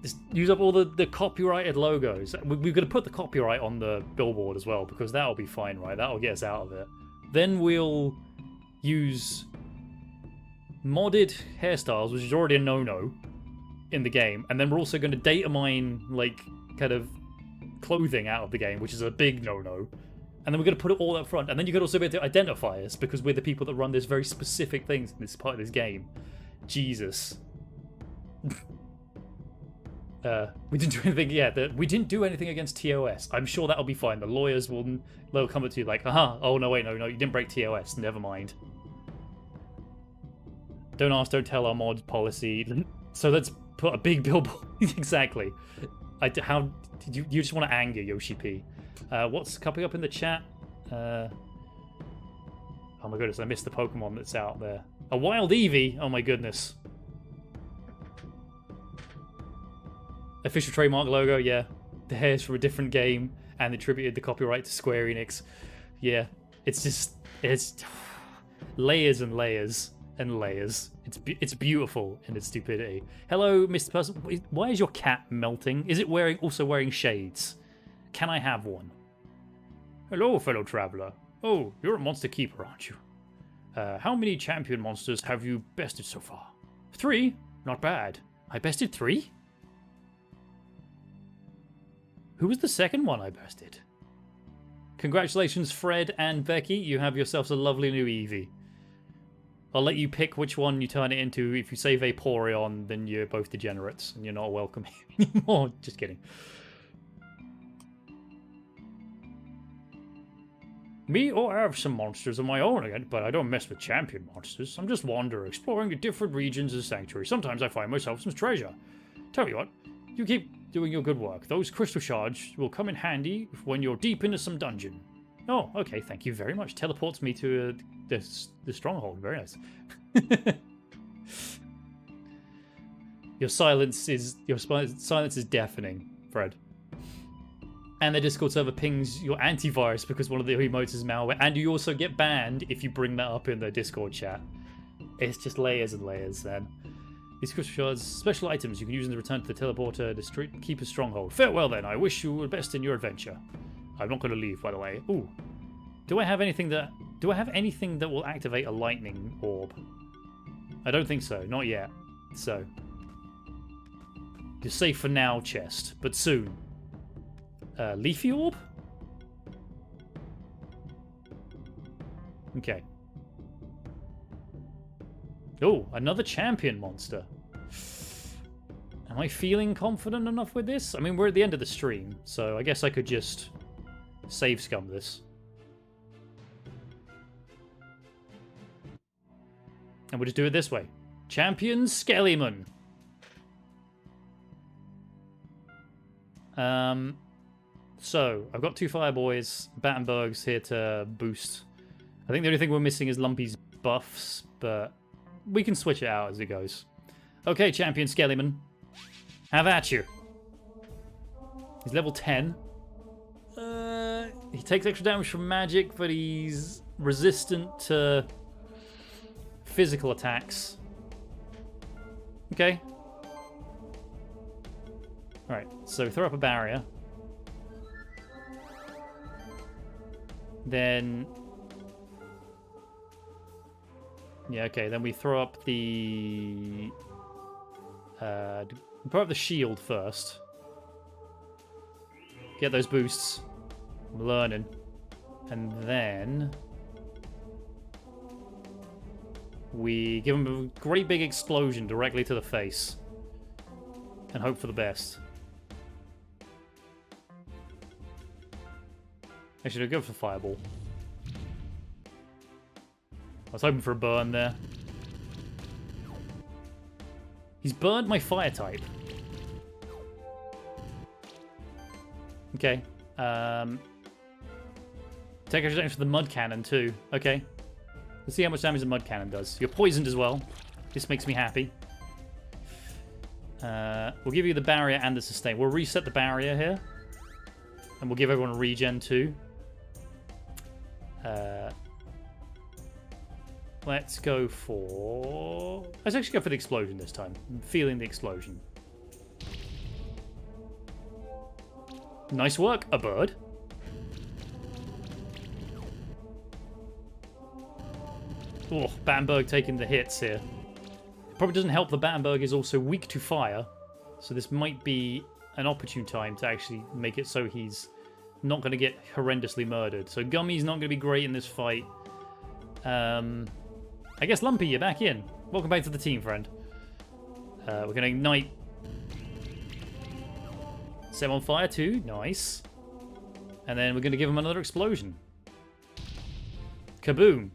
just use up all the copyrighted logos. We're gonna put the copyright on the billboard as well because that'll be fine, right? That'll get us out of it. Then we'll use modded hairstyles, which is already a no-no in the game, and then we're also going to data mine like kind of clothing out of the game, which is a big no-no, and then we're going to put it all up front, and then you could also be able to identify us because we're the people that run this very specific things in this part of this game. Jesus. We didn't do anything. Yeah, we didn't do anything against TOS. I'm sure that'll be fine. The lawyers they'll come up to you like, oh no, wait, no, you didn't break TOS. Never mind. Don't ask, don't tell our mod policy. So let's put a big billboard. Exactly. How did you just want to anger Yoshi P? What's coming up in the chat? Oh my goodness, I missed the Pokemon that's out there. A wild Eevee. Oh my goodness. Official trademark logo. Yeah, the hair's from a different game, and they attributed the copyright to Square Enix. Yeah, it's layers and layers and layers. It's beautiful in its stupidity. Hello, Mr. Person. Why is your cat melting? Is it also wearing shades? Can I have one? Hello, fellow traveler. Oh, you're a monster keeper, aren't you? How many champion monsters have you bested so far? 3? Not bad. I bested 3? Who was the second one I bested? Congratulations, Fred and Becky. You have yourselves a lovely new Eevee. I'll let you pick which one you turn it into. If you say Vaporeon, then you're both degenerates and you're not welcome here anymore. Just kidding. Me? Oh, I have some monsters of my own again, but I don't mess with champion monsters. I'm just wandering, exploring the different regions of the sanctuary. Sometimes I find myself some treasure. Tell you what, you keep doing your good work. Those crystal shards will come in handy when you're deep into some dungeon. Oh, okay, thank you very much. Teleports me to the stronghold. Very nice. Your silence is deafening, Fred. And the Discord server pings your antivirus because one of the emotes is malware, and you also get banned if you bring that up in the Discord chat. It's just layers and layers, then. These crystal shards, special items you can use in the return to the teleporter to keep a stronghold. Farewell, then. I wish you the best in your adventure. I'm not going to leave, by the way. Ooh. Do I have anything that will activate a lightning orb? I don't think so. Not yet. So. You're safe for now, chest. But soon. Leafy orb? Okay. Oh, another champion monster. Am I feeling confident enough with this? I mean, we're at the end of the stream, so I guess I could just save scum this. And we'll just do it this way. Champion Skellyman. So, I've got 2 Fireboys, Battenberg's here to boost. I think the only thing we're missing is Lumpy's buffs, but we can switch it out as it goes. Okay, Champion Skellyman. Have at you. He's level 10. He takes extra damage from magic, but he's resistant to physical attacks. Okay. Alright, so throw up a barrier. Then... yeah, okay, then we throw up the... throw up the shield first. Get those boosts. I'm learning. And then... we give him a great big explosion directly to the face. And hope for the best. Actually, I'll go for Fireball. I was hoping for a burn there. He's burned my fire type. Okay. Take extra damage for the mud cannon too. Okay. Let's see how much damage the mud cannon does. You're poisoned as well. This makes me happy. We'll give you the barrier and the sustain. We'll reset the barrier here. And we'll give everyone a regen too. Let's go for... Let's actually go for the explosion this time. I'm feeling the explosion. Nice work, a bird. Oh, Battenberg taking the hits here. It probably doesn't help the Battenberg is also weak to fire. So this might be an opportune time to actually make it so he's not going to get horrendously murdered. So Gummy's not going to be great in this fight. I guess Lumpy, you're back in. Welcome back to the team, friend. We're going to ignite. Set him on fire too. Nice. And then we're going to give him another explosion. Kaboom.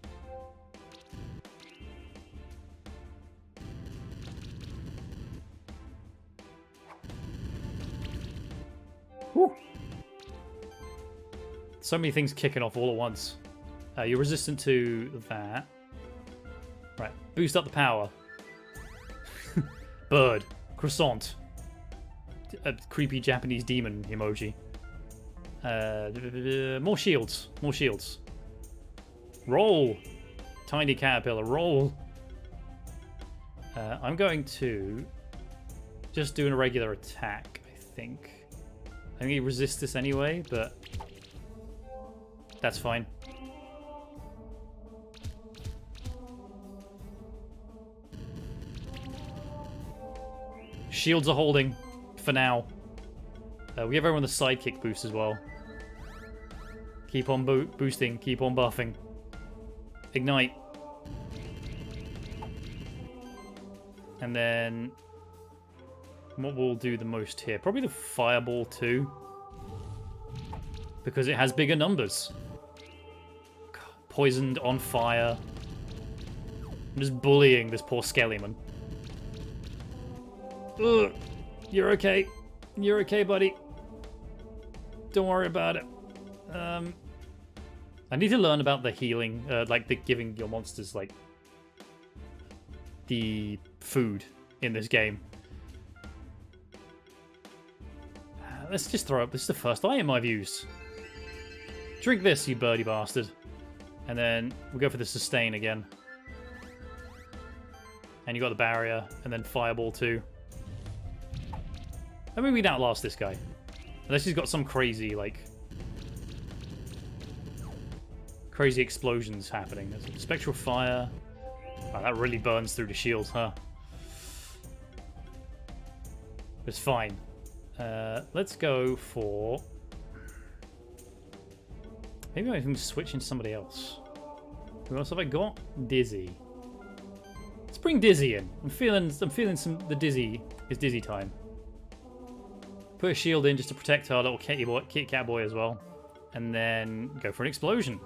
Whew. So many things kicking off all at once. You're resistant to that. Right. Boost up the power. Bird. Croissant. A creepy Japanese demon emoji. More shields. More shields. Roll. Tiny caterpillar. Roll. I'm going to just do a regular attack, I think. I think he resists this anyway, but that's fine. Shields are holding for now. We give everyone the sidekick boost as well. Keep on boosting, keep on buffing. Ignite. And then what will do the most here? Probably the fireball too. Because it has bigger numbers. Poisoned, on fire. I'm just bullying this poor Skellyman. Ugh. You're okay. You're okay, buddy. Don't worry about it. I need to learn about the healing, like the giving your monsters like the food in this game. Let's just throw up. This is the first item I've used. Drink this, you birdie bastard. And then we'll go for the sustain again. And you got the barrier, and then fireball too. I mean, we'd outlast this guy. Unless he's got some crazy, like... crazy explosions happening. There's a spectral fire. Oh, that really burns through the shields, huh? It's fine. Let's go for... maybe I can switch into somebody else. Who else have I got? Dizzy. Let's bring Dizzy in. I'm feeling some... the Dizzy is Dizzy time. Put a shield in just to protect our little kitty cat boy as well. And then go for an explosion.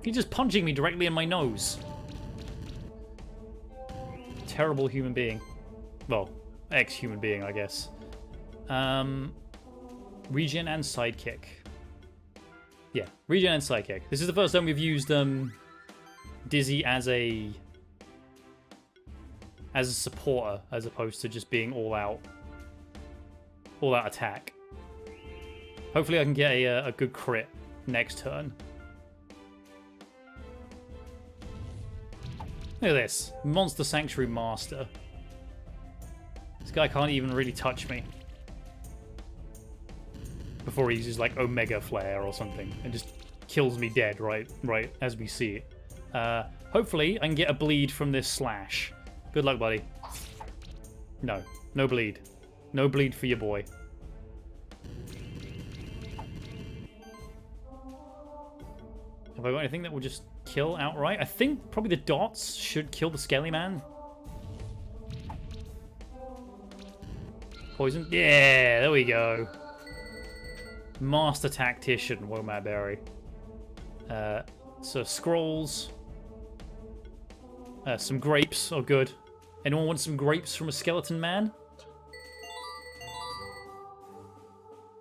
He's just punching me directly in my nose. Terrible human being. Well, ex-human being, I guess. Regen and sidekick. Yeah, regen and sidekick. This is the first time we've used Dizzy as a supporter, as opposed to just being all out attack. Hopefully I can get a good crit next turn. Look at this. Monster Sanctuary Master. This guy can't even really touch me. Before he uses like Omega Flare or something and just kills me dead right as we see it. Hopefully I can get a bleed from this slash. Good luck, buddy. No. No bleed. No bleed for your boy. Have I got anything that will just kill outright? I think probably the dots should kill the Skelly Man. Poison? Yeah, there we go. Master Tactician, Womat Berry. So scrolls. Some grapes. Oh, good. Anyone want some grapes from a skeleton man?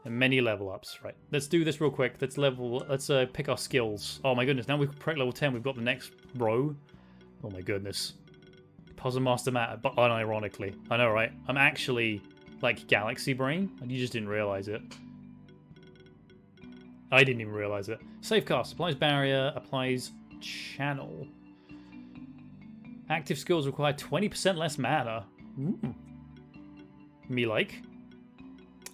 And many level ups. Right. Let's do this real quick. Let's pick our skills. Oh my goodness. Now we've cracked level 10. We've got the next row. Oh my goodness. Puzzle Master Matter, but unironically. I know, right? I'm actually like Galaxy Brain, and you just didn't realize it. I didn't even realize it. Save cast. Applies barrier. Applies channel. Active skills require 20% less mana. Me like.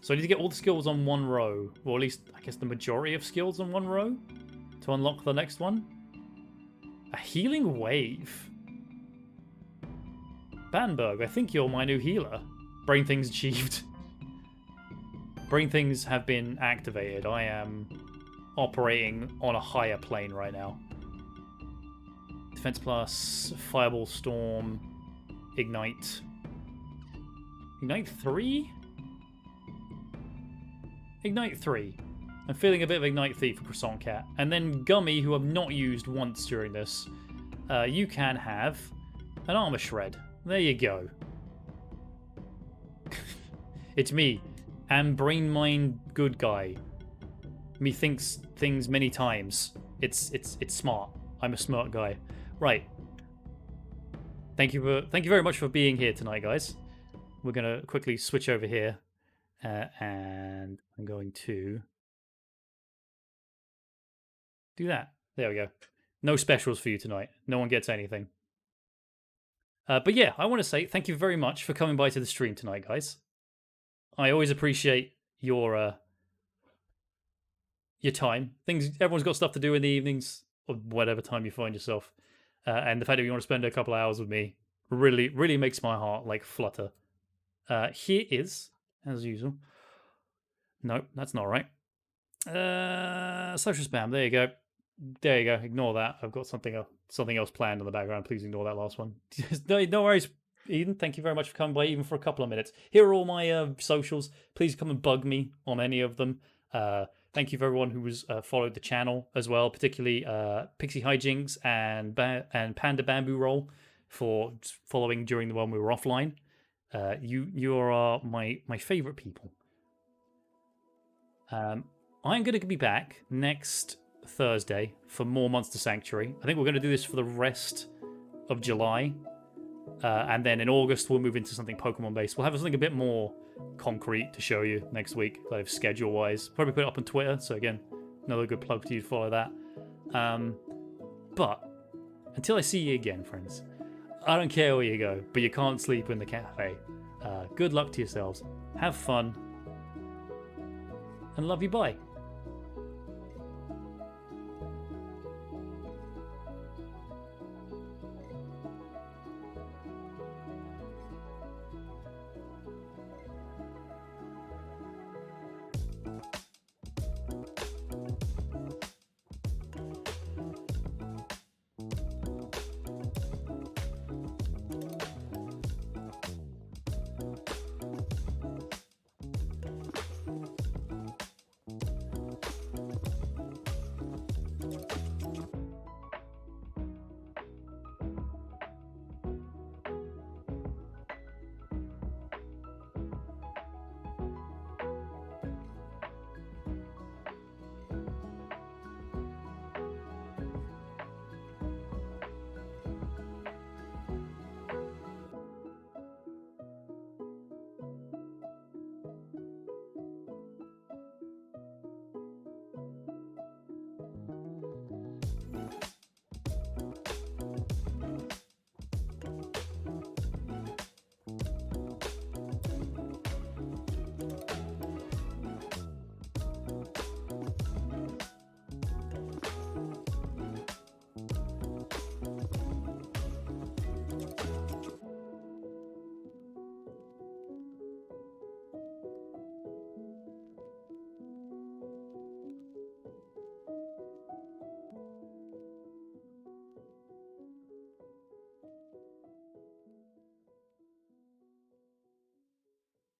So I need to get all the skills on one row. Or at least, I guess, the majority of skills on one row to unlock the next one. A healing wave. Banberg, I think you're my new healer. Brain things achieved. Brain things have been activated. I am operating on a higher plane right now. Defense plus, Fireball Storm, Ignite. Ignite 3? Ignite 3. I'm feeling a bit of Ignite 3 for Croissant Cat. And then Gummy, who I've not used once during this, you can have an Armor Shred. There you go. It's me. And Brain Mind Good Guy. Me thinks things many times. It's smart. I'm a smart guy. Right. Thank you very much for being here tonight, guys. We're gonna quickly switch over here, and I'm going to do that. There we go. No specials for you tonight. No one gets anything. But yeah, I want to say thank you very much for coming by to the stream tonight, guys. I always appreciate your time. Everyone's got stuff to do in the evenings or whatever time you find yourself. And the fact that you want to spend a couple of hours with me really, really makes my heart like flutter. Here is, as usual. No, that's not right. Social spam. There you go. There you go. Ignore that. I've got something else planned in the background. Please ignore that last one. No worries, Eden. Thank you very much for coming by, even for a couple of minutes. Here are all my socials. Please come and bug me on any of them. Thank you for everyone who was followed the channel as well, particularly Pixie Hijinks and Panda Bamboo Roll for following during the one we were offline. You are my favorite people. I'm going to be back next Thursday for more Monster Sanctuary. I think we're going to do this for the rest of July. And then in August, we'll move into something Pokemon-based. We'll have something a bit more concrete to show you next week, kind of schedule-wise. Probably put it up on Twitter, so again, another good plug for you to follow that. But until I see you again, friends, I don't care where you go, but you can't sleep in the cafe. Good luck to yourselves. Have fun. And love you, bye.